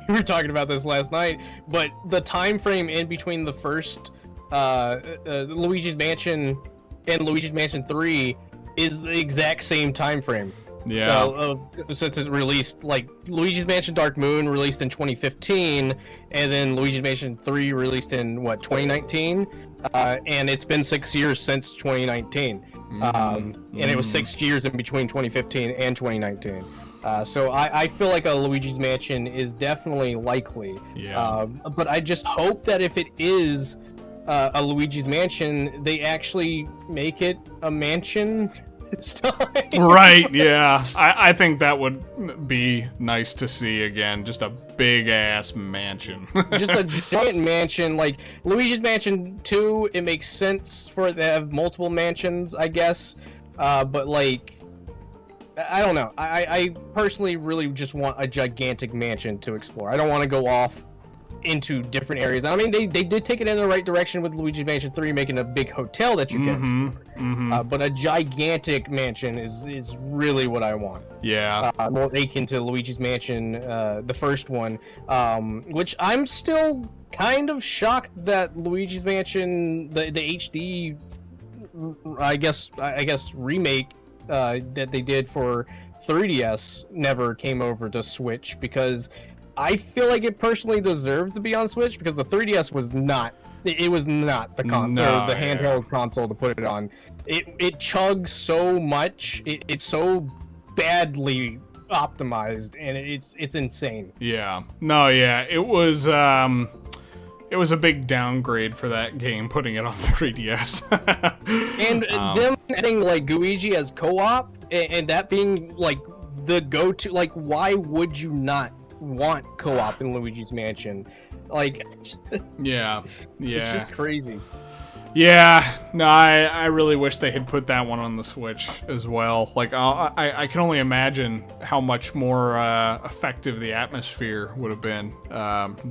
we were talking about this last night, but the time frame in between the first Luigi's Mansion and Luigi's Mansion 3 is the exact same time frame. Yeah. Since it released, like, Luigi's Mansion Dark Moon released in 2015, and then Luigi's Mansion 3 released in, 2019? And it's been 6 years since 2019. And it was 6 years in between 2015 and 2019. So I feel like a Luigi's Mansion is definitely likely. Yeah. But I just hope that if it is a Luigi's Mansion, they actually make it a mansion this time. Right, yeah. I think that would be nice to see again. Just a big-ass mansion. Just a giant mansion. Like, Luigi's Mansion 2, it makes sense for it to have multiple mansions, I guess. But, like, I don't know. I personally really just want a gigantic mansion to explore. I don't want to go off into different areas. I mean, they did take it in the right direction with Luigi's Mansion 3, making a big hotel that you can explore. But a gigantic mansion is really what I want. Yeah. More akin to Luigi's Mansion, the first one, which I'm still kind of shocked that Luigi's Mansion, the HD, I guess remake that they did for 3DS never came over to Switch, because I feel like it personally deserves to be on Switch, because the 3DS was not. It was not the handheld console to put it on. It chugs so much. It's so badly optimized, and it's insane. Yeah. No. Yeah. It was a big downgrade for that game, putting it on 3DS. And them adding, like, Luigi as co-op, and that being, like, the go-to. Like, why would you not want co-op in Luigi's Mansion? Like, yeah. It's just crazy. Yeah, no, I really wish they had put that one on the Switch as well. Like, I can only imagine how much more effective the atmosphere would have been,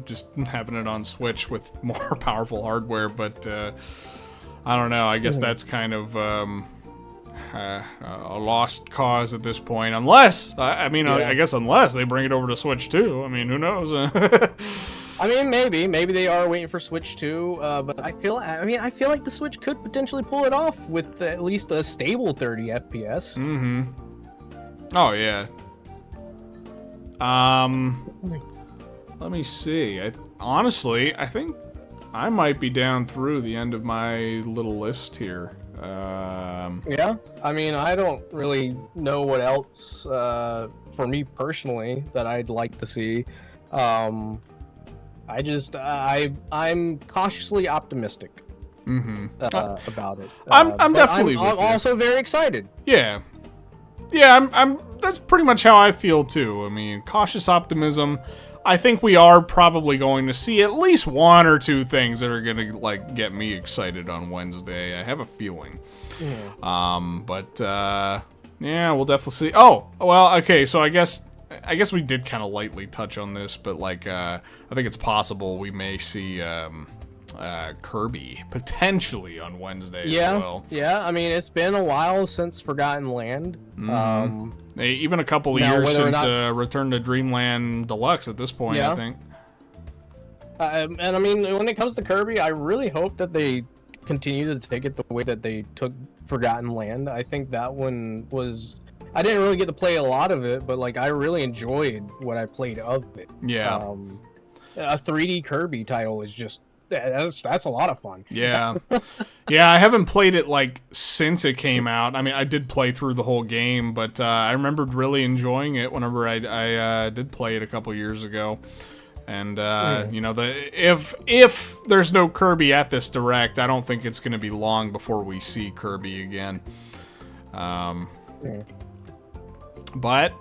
just having it on Switch with more powerful hardware. But I don't know. I guess that's kind of a lost cause at this point. Unless, I guess unless they bring it over to Switch too. I mean, who knows? I mean, maybe they are waiting for Switch 2, but I feel like the Switch could potentially pull it off with at least a stable 30 FPS. Oh yeah. Let me see. Honestly, I think I might be down through the end of my little list here. Yeah, I mean, I don't really know what else for me personally that I'd like to see. I'm cautiously optimistic about it. I'm definitely with you. Also very excited. Yeah. I'm. That's pretty much how I feel too. I mean, cautious optimism. I think we are probably going to see at least one or two things that are gonna, like, get me excited on Wednesday. I have a feeling. Yeah, we'll definitely see. Oh, well, okay. So I guess we did kind of lightly touch on this, but, like, I think it's possible we may see Kirby potentially on Wednesday as well. Yeah, I mean, it's been a while since Forgotten Land. Even a couple of years since Return to Dreamland Deluxe at this point, I think. And I mean, when it comes to Kirby, I really hope that they continue to take it the way that they took Forgotten Land. I think that one was... I didn't really get to play a lot of it, but, like, I really enjoyed what I played of it. Yeah. A 3D Kirby title is just... That's a lot of fun. Yeah. Yeah, I haven't played it, like, since it came out. I mean, I did play through the whole game, but I remembered really enjoying it whenever I did play it a couple years ago. And, you know, if there's no Kirby at this Direct, I don't think it's going to be long before we see Kirby again. But,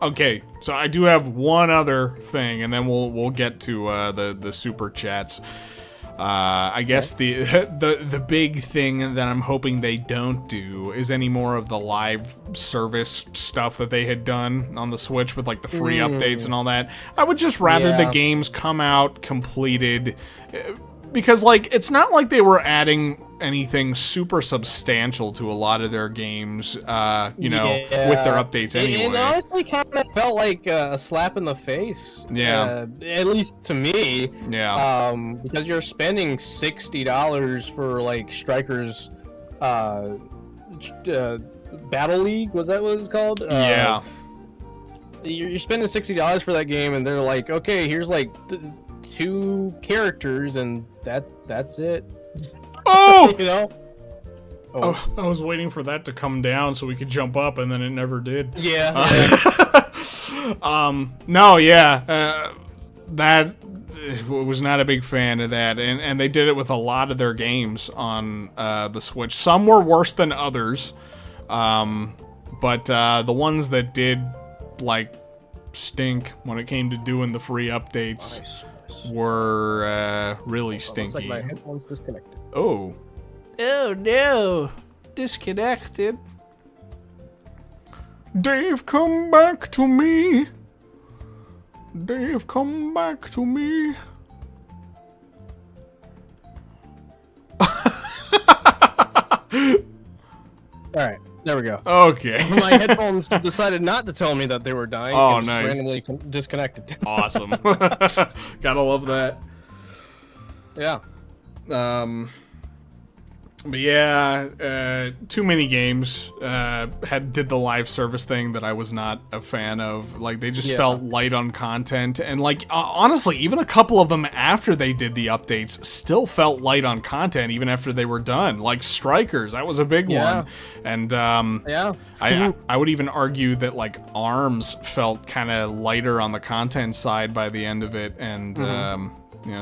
okay, so I do have one other thing, and then we'll get to the super chats. I guess the big thing that I'm hoping they don't do is any more of the live service stuff that they had done on the Switch with, like, the free updates and all that. I would just rather the games come out completed. because like it's not like they were adding anything super substantial to a lot of their games, with their updates anyway. It honestly kind of felt like a slap in the face. Yeah. At least to me. Yeah. Because you're spending $60 for like Strikers, Battle League. Was that what it's called? Yeah. You're spending $60 for that game, and they're like, okay, here's like 2 characters, and that's it. Oh! You know? Oh, I was waiting for that to come down so we could jump up, and then it never did. Yeah. No, yeah. That was not a big fan of that, and they did it with a lot of their games on the Switch. Some were worse than others, but the ones that did, like, stink when it came to doing the free updates were really stinky. Looks like my headphones disconnected. Oh. Oh no. Disconnected. Dave, come back to me. Dave, come back to me. Alright, there we go. Okay. My headphones decided not to tell me that they were dying. Oh, and just nice. randomly disconnected. Awesome. Gotta love that. Yeah. But yeah, too many games did the live service thing that I was not a fan of. Like, they just felt light on content, and like honestly, even a couple of them after they did the updates still felt light on content, even after they were done. Like Strikers, that was a big one, and I would even argue that like Arms felt kind of lighter on the content side by the end of it, and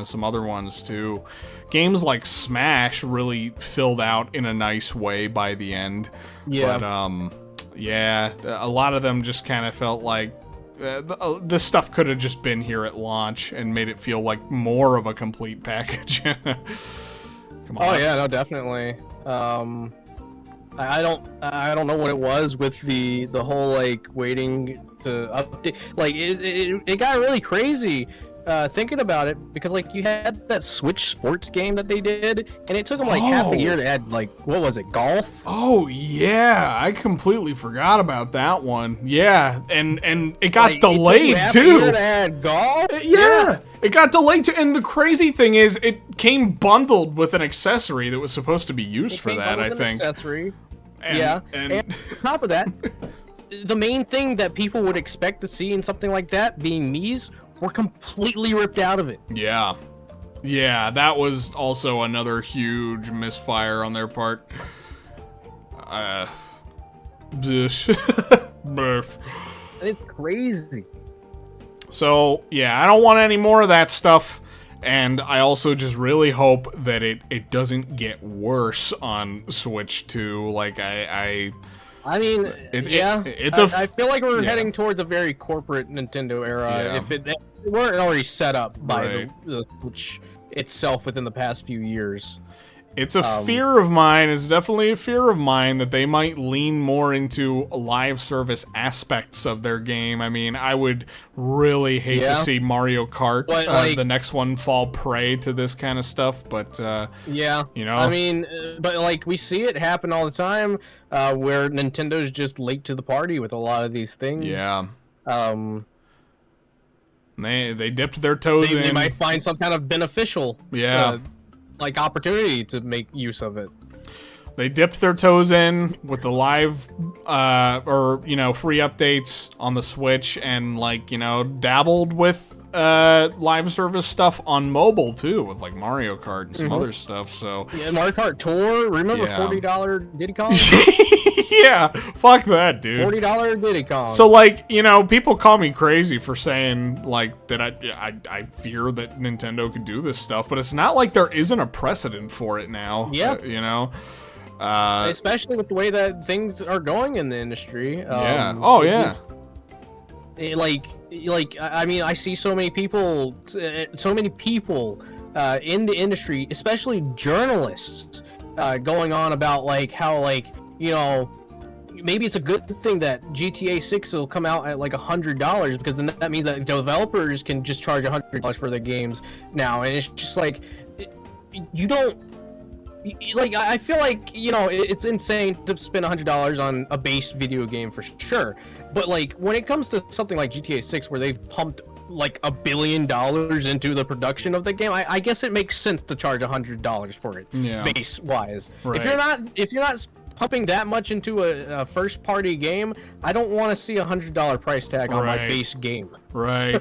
some other ones too. Games like Smash really filled out in a nice way by the end. Yeah. But, a lot of them just kind of felt like this stuff could have just been here at launch and made it feel like more of a complete package. Come on. Oh yeah, no, definitely. I don't know what it was with the whole like waiting to update. Like it got really crazy. Thinking about it, because like you had that Switch Sports game that they did, and it took them like half a year to add like, what was it, golf? Oh yeah, I completely forgot about that one. Yeah, and it got delayed it took too. Half a year to add golf? Yeah, it got delayed too. And the crazy thing is, it came bundled with an accessory that was supposed to be used for that. I think. Accessory. And on top of that, the main thing that people would expect to see in something like that, being Mii's, were completely ripped out of it. Yeah. Yeah, that was also another huge misfire on their part. It's crazy. So, yeah, I don't want any more of that stuff. And I also just really hope that it doesn't get worse on Switch 2. Like, I feel like we're heading towards a very corporate Nintendo era. If it weren't already set up by the Switch itself within the past few years. It's a fear of mine. It's definitely a fear of mine that they might lean more into live service aspects of their game. I mean, I would really hate to see Mario Kart, the next one, fall prey to this kind of stuff. But I mean, but like we see it happen all the time, where Nintendo's just late to the party with a lot of these things. Yeah. They dipped their toes in. They might find some kind of beneficial. Like opportunity to make use of it. They dipped their toes in with the live free updates on the Switch, and dabbled with live service stuff on mobile too, with like Mario Kart and some other stuff. So Mario Kart Tour, remember $40 Diddy Kong? Yeah, fuck that, dude. $40 Diddy Kong. So people call me crazy for saying like that I fear that Nintendo could do this stuff, but it's not like there isn't a precedent for it now. Yeah. Especially with the way that things are going in the industry. I mean, I see so many people in the industry, especially journalists, going on about how maybe it's a good thing that GTA 6 will come out at like $100, because then that means that developers can just charge $100 for their games now, and it's just like, you don't. Like, I feel like, it's insane to spend $100 on a base video game for sure. But, like, when it comes to something like GTA 6, where they've pumped, like, $1 billion into the production of the game, I guess it makes sense to charge $100 for it, base-wise. Right. If you're not pumping that much into a first-party game, I don't want to see a $100 price tag on my base game. Right.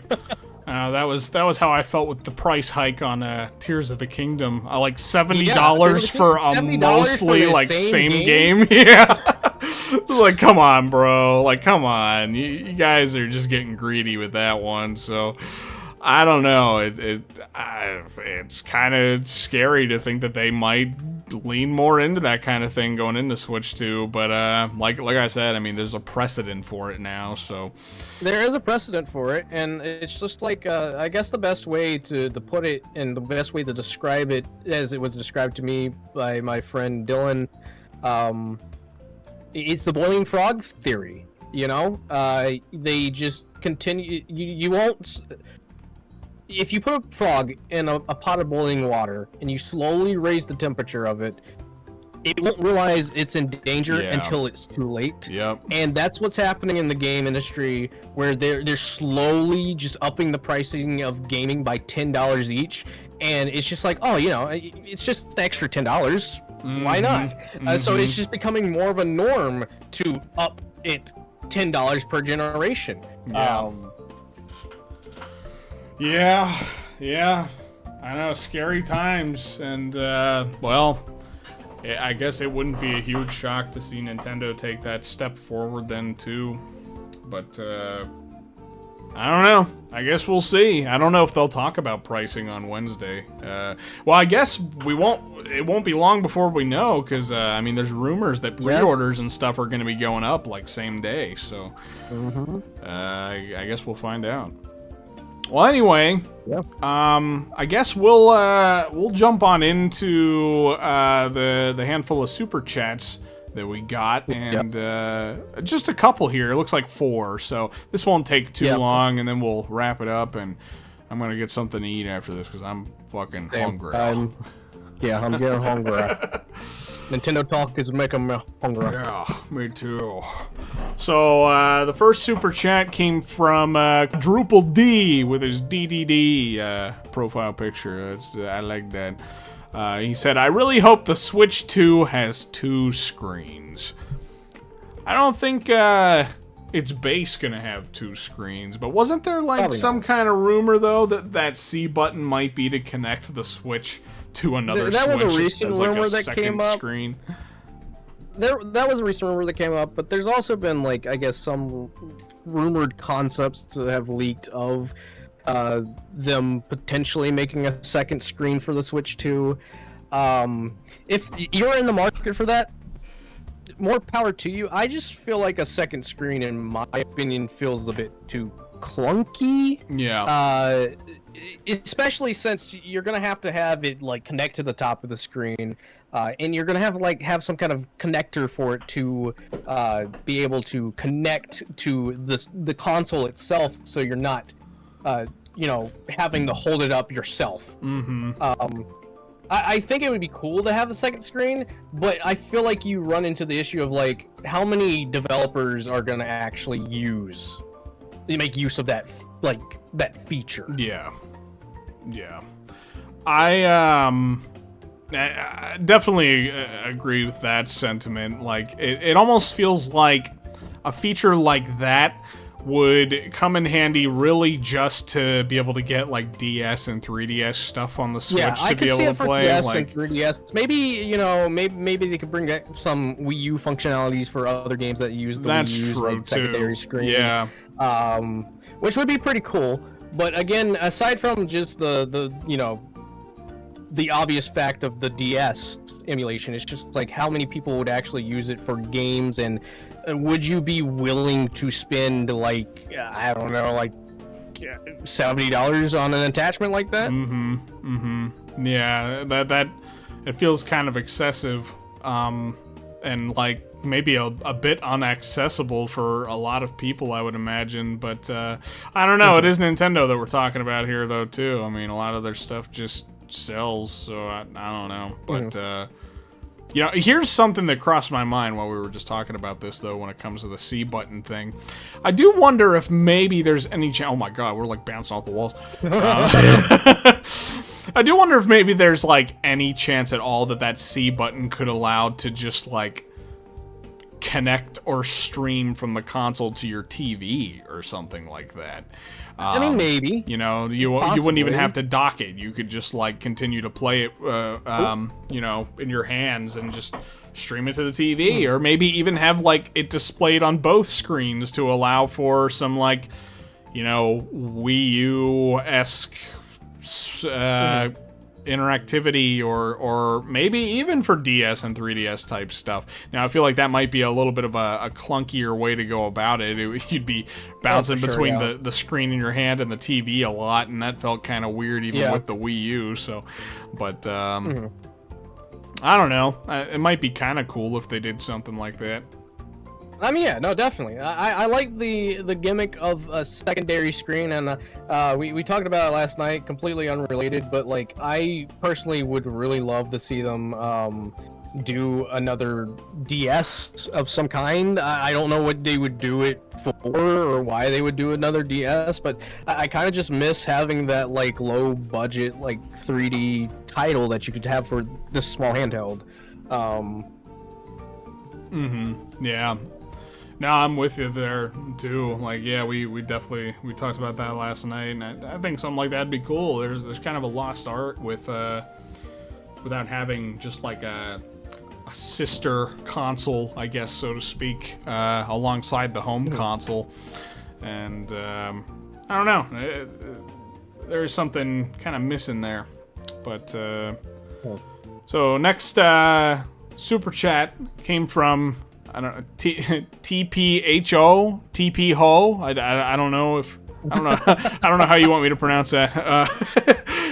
That was how I felt with the price hike on Tears of the Kingdom. Like $70 for a mostly like same game. Yeah. Like, come on, bro. Like, come on. You guys are just getting greedy with that one. So I don't know. It's kind of scary to think that they might lean more into that kind of thing going into Switch 2. But like I said, I mean, there's a precedent for it now. So there is a precedent for it, and it's just like I guess the best way to put it, and the best way to describe it, as it was described to me by my friend Dylan, it's the boiling frog theory. They just continue. You won't. If you put a frog in a pot of boiling water and you slowly raise the temperature of it, it won't realize it's in danger until it's too late. Yep. And that's what's happening in the game industry, where they're slowly just upping the pricing of gaming by $10 each, and it's just like, oh, it's just an extra $10. Why not? So it's just becoming more of a norm to up it $10 per generation. Yeah, I know, scary times, and, well, I guess it wouldn't be a huge shock to see Nintendo take that step forward then, too, but, I don't know. I guess we'll see. I don't know if they'll talk about pricing on Wednesday. Well, I guess it won't be long before we know, because, I mean, there's rumors that pre-orders and stuff are going to be going up, like, same day, so, I guess we'll find out. Well, anyway, I guess we'll jump on into the handful of super chats that we got, and just a couple here. It looks like 4, so this won't take too long, and then we'll wrap it up. And I'm gonna get something to eat after this because I'm fucking hungry. I'm getting hungry. Nintendo talk is making me hungry. Yeah, me too. So, the first super chat came from Quadruple D with his DDD profile picture. I like that. He said, I really hope the Switch 2 has 2 screens. I don't think its base gonna have 2 screens, but wasn't there like some kind of rumor, though, that C button might be to connect the Switch to another Switch? That was a recent rumor that came up. Screen? That was a recent rumor that came up, but there's also been, like, I guess, some rumored concepts that have leaked of them potentially making a second screen for the Switch 2. If you're in the market for that, more power to you. I just feel like a second screen, in my opinion, feels a bit too clunky. Yeah. Especially since you're gonna have to have it like connect to the top of the screen, and you're gonna have some kind of connector for it to be able to connect to the console itself, so you're not having to hold it up yourself. I think it would be cool to have a second screen, but I feel like you run into the issue of, like, how many developers are gonna actually make use of that feature. Yeah. I definitely agree with that sentiment. Like, it almost feels like a feature like that would come in handy really just to be able to get, like, DS and 3DS stuff on the Switch to be able to play. DS and 3DS. Maybe, maybe they could bring back some Wii U functionalities for other games that use the Wii U's, like, secondary screen. Yeah. Which would be pretty cool. But again, aside from just the obvious fact of the DS emulation, it's just like how many people would actually use it for games, and would you be willing to spend, like, I don't know, like $70 on an attachment like that? Yeah, that it feels kind of excessive, and like maybe a bit unaccessible for a lot of people, I would imagine. But I don't know. It is Nintendo that we're talking about here, though, too. I mean, a lot of their stuff just sells, so I don't know. But, you know, here's something that crossed my mind while we were just talking about this, though, when it comes to the C button thing. I do wonder if maybe there's any chance... Oh, my God, we're, like, bouncing off the walls. I do wonder if maybe there's, like, any chance at all that that C button could allow to just, like, connect or stream from the console to your TV or something like that. I mean, maybe. You know, you wouldn't even have to dock it. You could just, like, continue to play it, you know, in your hands and just stream it to the TV. Or maybe even have, like, it displayed on both screens to allow for some, like, you know, Wii U-esque interactivity, or maybe even for DS and 3DS type stuff. Now, I feel like that might be a little bit of a clunkier way to go about it. You'd be bouncing between the screen in your hand and the TV a lot, and that felt kind of weird even with the Wii U. So, but I don't know. It might be kind of cool if they did something like that. I mean, yeah, no, definitely. I like the gimmick of a secondary screen, and we talked about it last night, completely unrelated, but, like, I personally would really love to see them do another DS of some kind. I don't know what they would do it for or why they would do another DS, but I kind of just miss having that, like, low budget, like, 3D title that you could have for this small handheld. Yeah. No, I'm with you there too. Like, yeah, we definitely talked about that last night, and I think something like that'd be cool. There's kind of a lost art with without having just like a sister console, I guess, so to speak, alongside the home console. And I don't know, there's something kind of missing there. But so next super chat came from, I don't know, TPHO, TP Ho. I don't know if I don't know how you want me to pronounce that.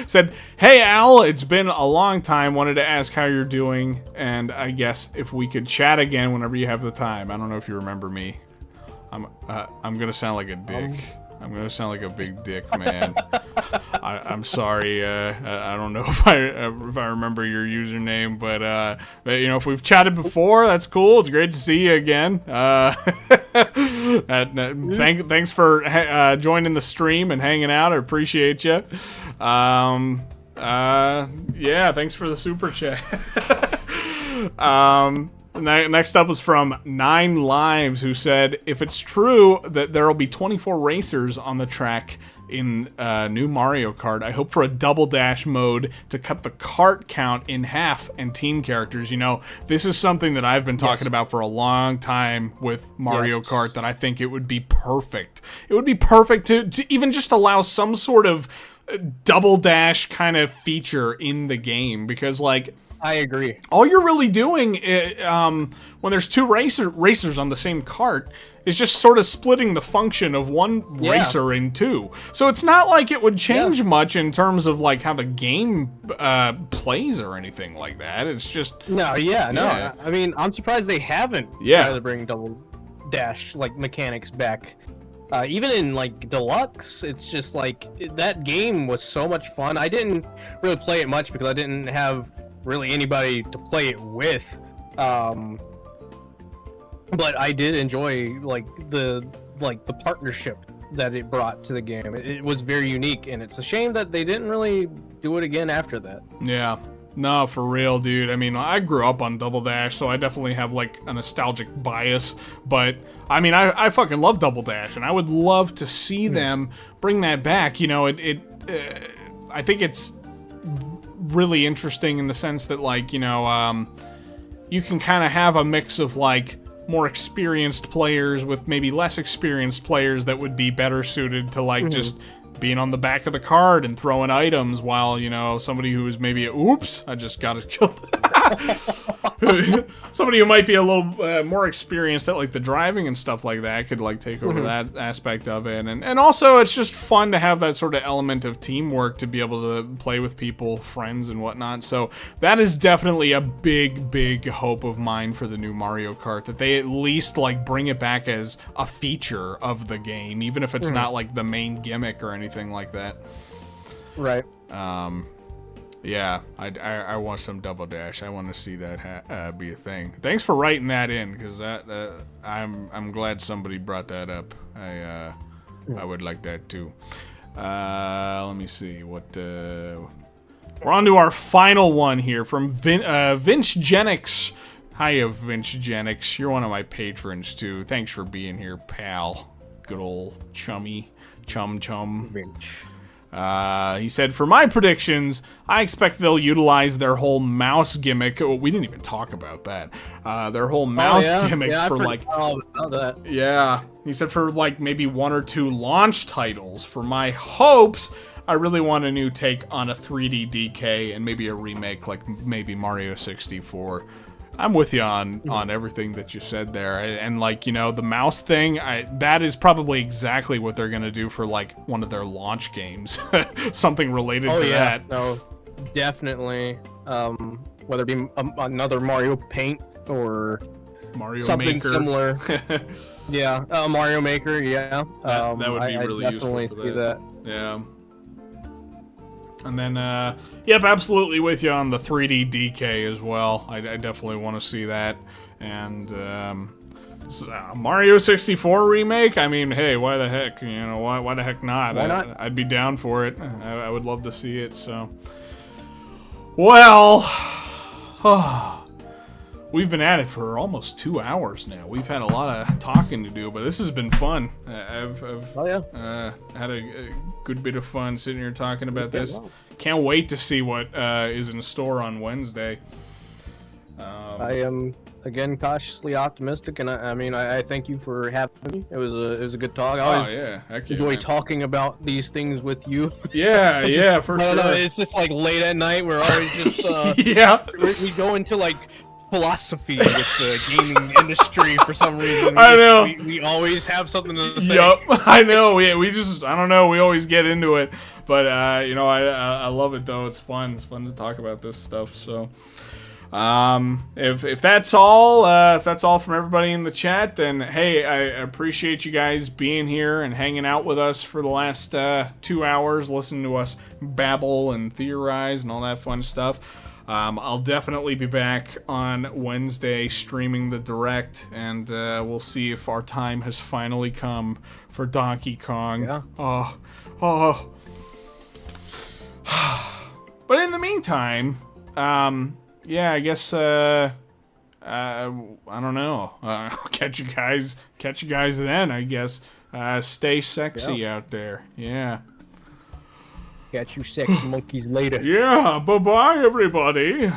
Said, "Hey Al, it's been a long time. Wanted to ask how you're doing, and I guess if we could chat again whenever you have the time." I don't know if you remember me. I'm gonna sound like a dick. I'm gonna sound like a big dick, man. I'm sorry. I don't know if I remember your username, but you know, if we've chatted before, that's cool. It's great to see you again. Thanks for joining the stream and hanging out. I appreciate you. Yeah, thanks for the super chat. Next up was from 9 Lives, who said, "If it's true that there will be 24 racers on the track in new Mario Kart, I hope for a double dash mode to cut the kart count in half and team characters." You know, this is something that I've been talking about for a long time with Mario Kart, that I think it would be perfect. It would be perfect to even just allow some sort of double dash kind of feature in the game, because, like, I agree. all you're really doing when there's two racers on the same kart is just sort of splitting the function of one racer in two. So it's not like it would change much in terms of, like, how the game plays or anything like that. It's just... No. I mean, I'm surprised they haven't tried to bring double dash, like, mechanics back. Even in, like, Deluxe, it's just, like, that game was so much fun. I didn't really play it much because I didn't have really anybody to play it with, but I did enjoy, like, the partnership that it brought to the game. It was very unique, and it's a shame that they didn't really do it again after that. Yeah. No, for real, dude. I mean, I grew up on Double Dash, so I definitely have, like, a nostalgic bias, but I mean, I fucking love Double Dash, and I would love to see them bring that back. You know, I think it's really interesting in the sense that, like, you know, you can kind of have a mix of, like, more experienced players with maybe less experienced players that would be better suited to, like, just being on the back of the card and throwing items, while, you know, somebody who is maybe oops, I just got it killed. Somebody who might be a little more experienced at, like, the driving and stuff like that could, like, take over that aspect of it. And also, it's just fun to have that sort of element of teamwork, to be able to play with people, friends and whatnot. So that is definitely a big hope of mine for the new Mario Kart, that they at least, like, bring it back as a feature of the game, even if it's not, like, the main gimmick or anything like that. Right. Yeah, I want some Double Dash. I want to see that be a thing. Thanks for writing that in, because I'm glad somebody brought that up. I would like that too. Let me see what. We're on to our final one here from Vince Genix. Hiya, Vince Genix. You're one of my patrons too. Thanks for being here, pal. Good old chummy, chum. Vince. He said, for my predictions, I expect they'll utilize their whole mouse gimmick. Oh, we didn't even talk about that. Their whole mouse gimmick for like. All about that. Yeah. He said for like maybe 1 or 2 launch titles. For my hopes, I really want a new take on a 3D DK and maybe a remake like maybe Mario 64. I'm with you on everything that you said there, and like, you know, the mouse thing, that is probably exactly what they're gonna do for like one of their launch games, something related to that. No, definitely. Whether it be another Mario Paint or Mario something Maker. Similar. Yeah, Mario Maker. Yeah, that would be really I definitely useful for see that. Yeah. And then, yep, absolutely with you on the 3D DK as well. I definitely want to see that. And Mario 64 remake? I mean, hey, why the heck? You know, why the heck not? Why not? I'd be down for it. I would love to see it, so. Well, we've been at it for almost 2 hours now. We've had a lot of talking to do, but this has been fun. I've had a good bit of fun sitting here talking about this. Can't wait to see what is in store on Wednesday. I am again cautiously optimistic, and I thank you for having me. It was a good talk. I always enjoy talking about these things with you. Yeah, yeah, for sure. No, it's just like late at night. We're always just yeah. We go into like philosophy with the gaming industry for some reason. I know. We always have something to say. Yup, I know. We just, I don't know. We always get into it, but you know, I love it though. It's fun. It's fun to talk about this stuff. So, if that's all from everybody in the chat, then hey, I appreciate you guys being here and hanging out with us for the last 2 hours, listening to us babble and theorize and all that fun stuff. I'll definitely be back on Wednesday streaming the Direct, and we'll see if our time has finally come for Donkey Kong. Yeah. Oh. But in the meantime, yeah, I guess I don't know. I'll catch you guys then, I guess. Stay sexy out there. Yeah. Catch you sexy monkeys later. Yeah, bye-bye, everybody.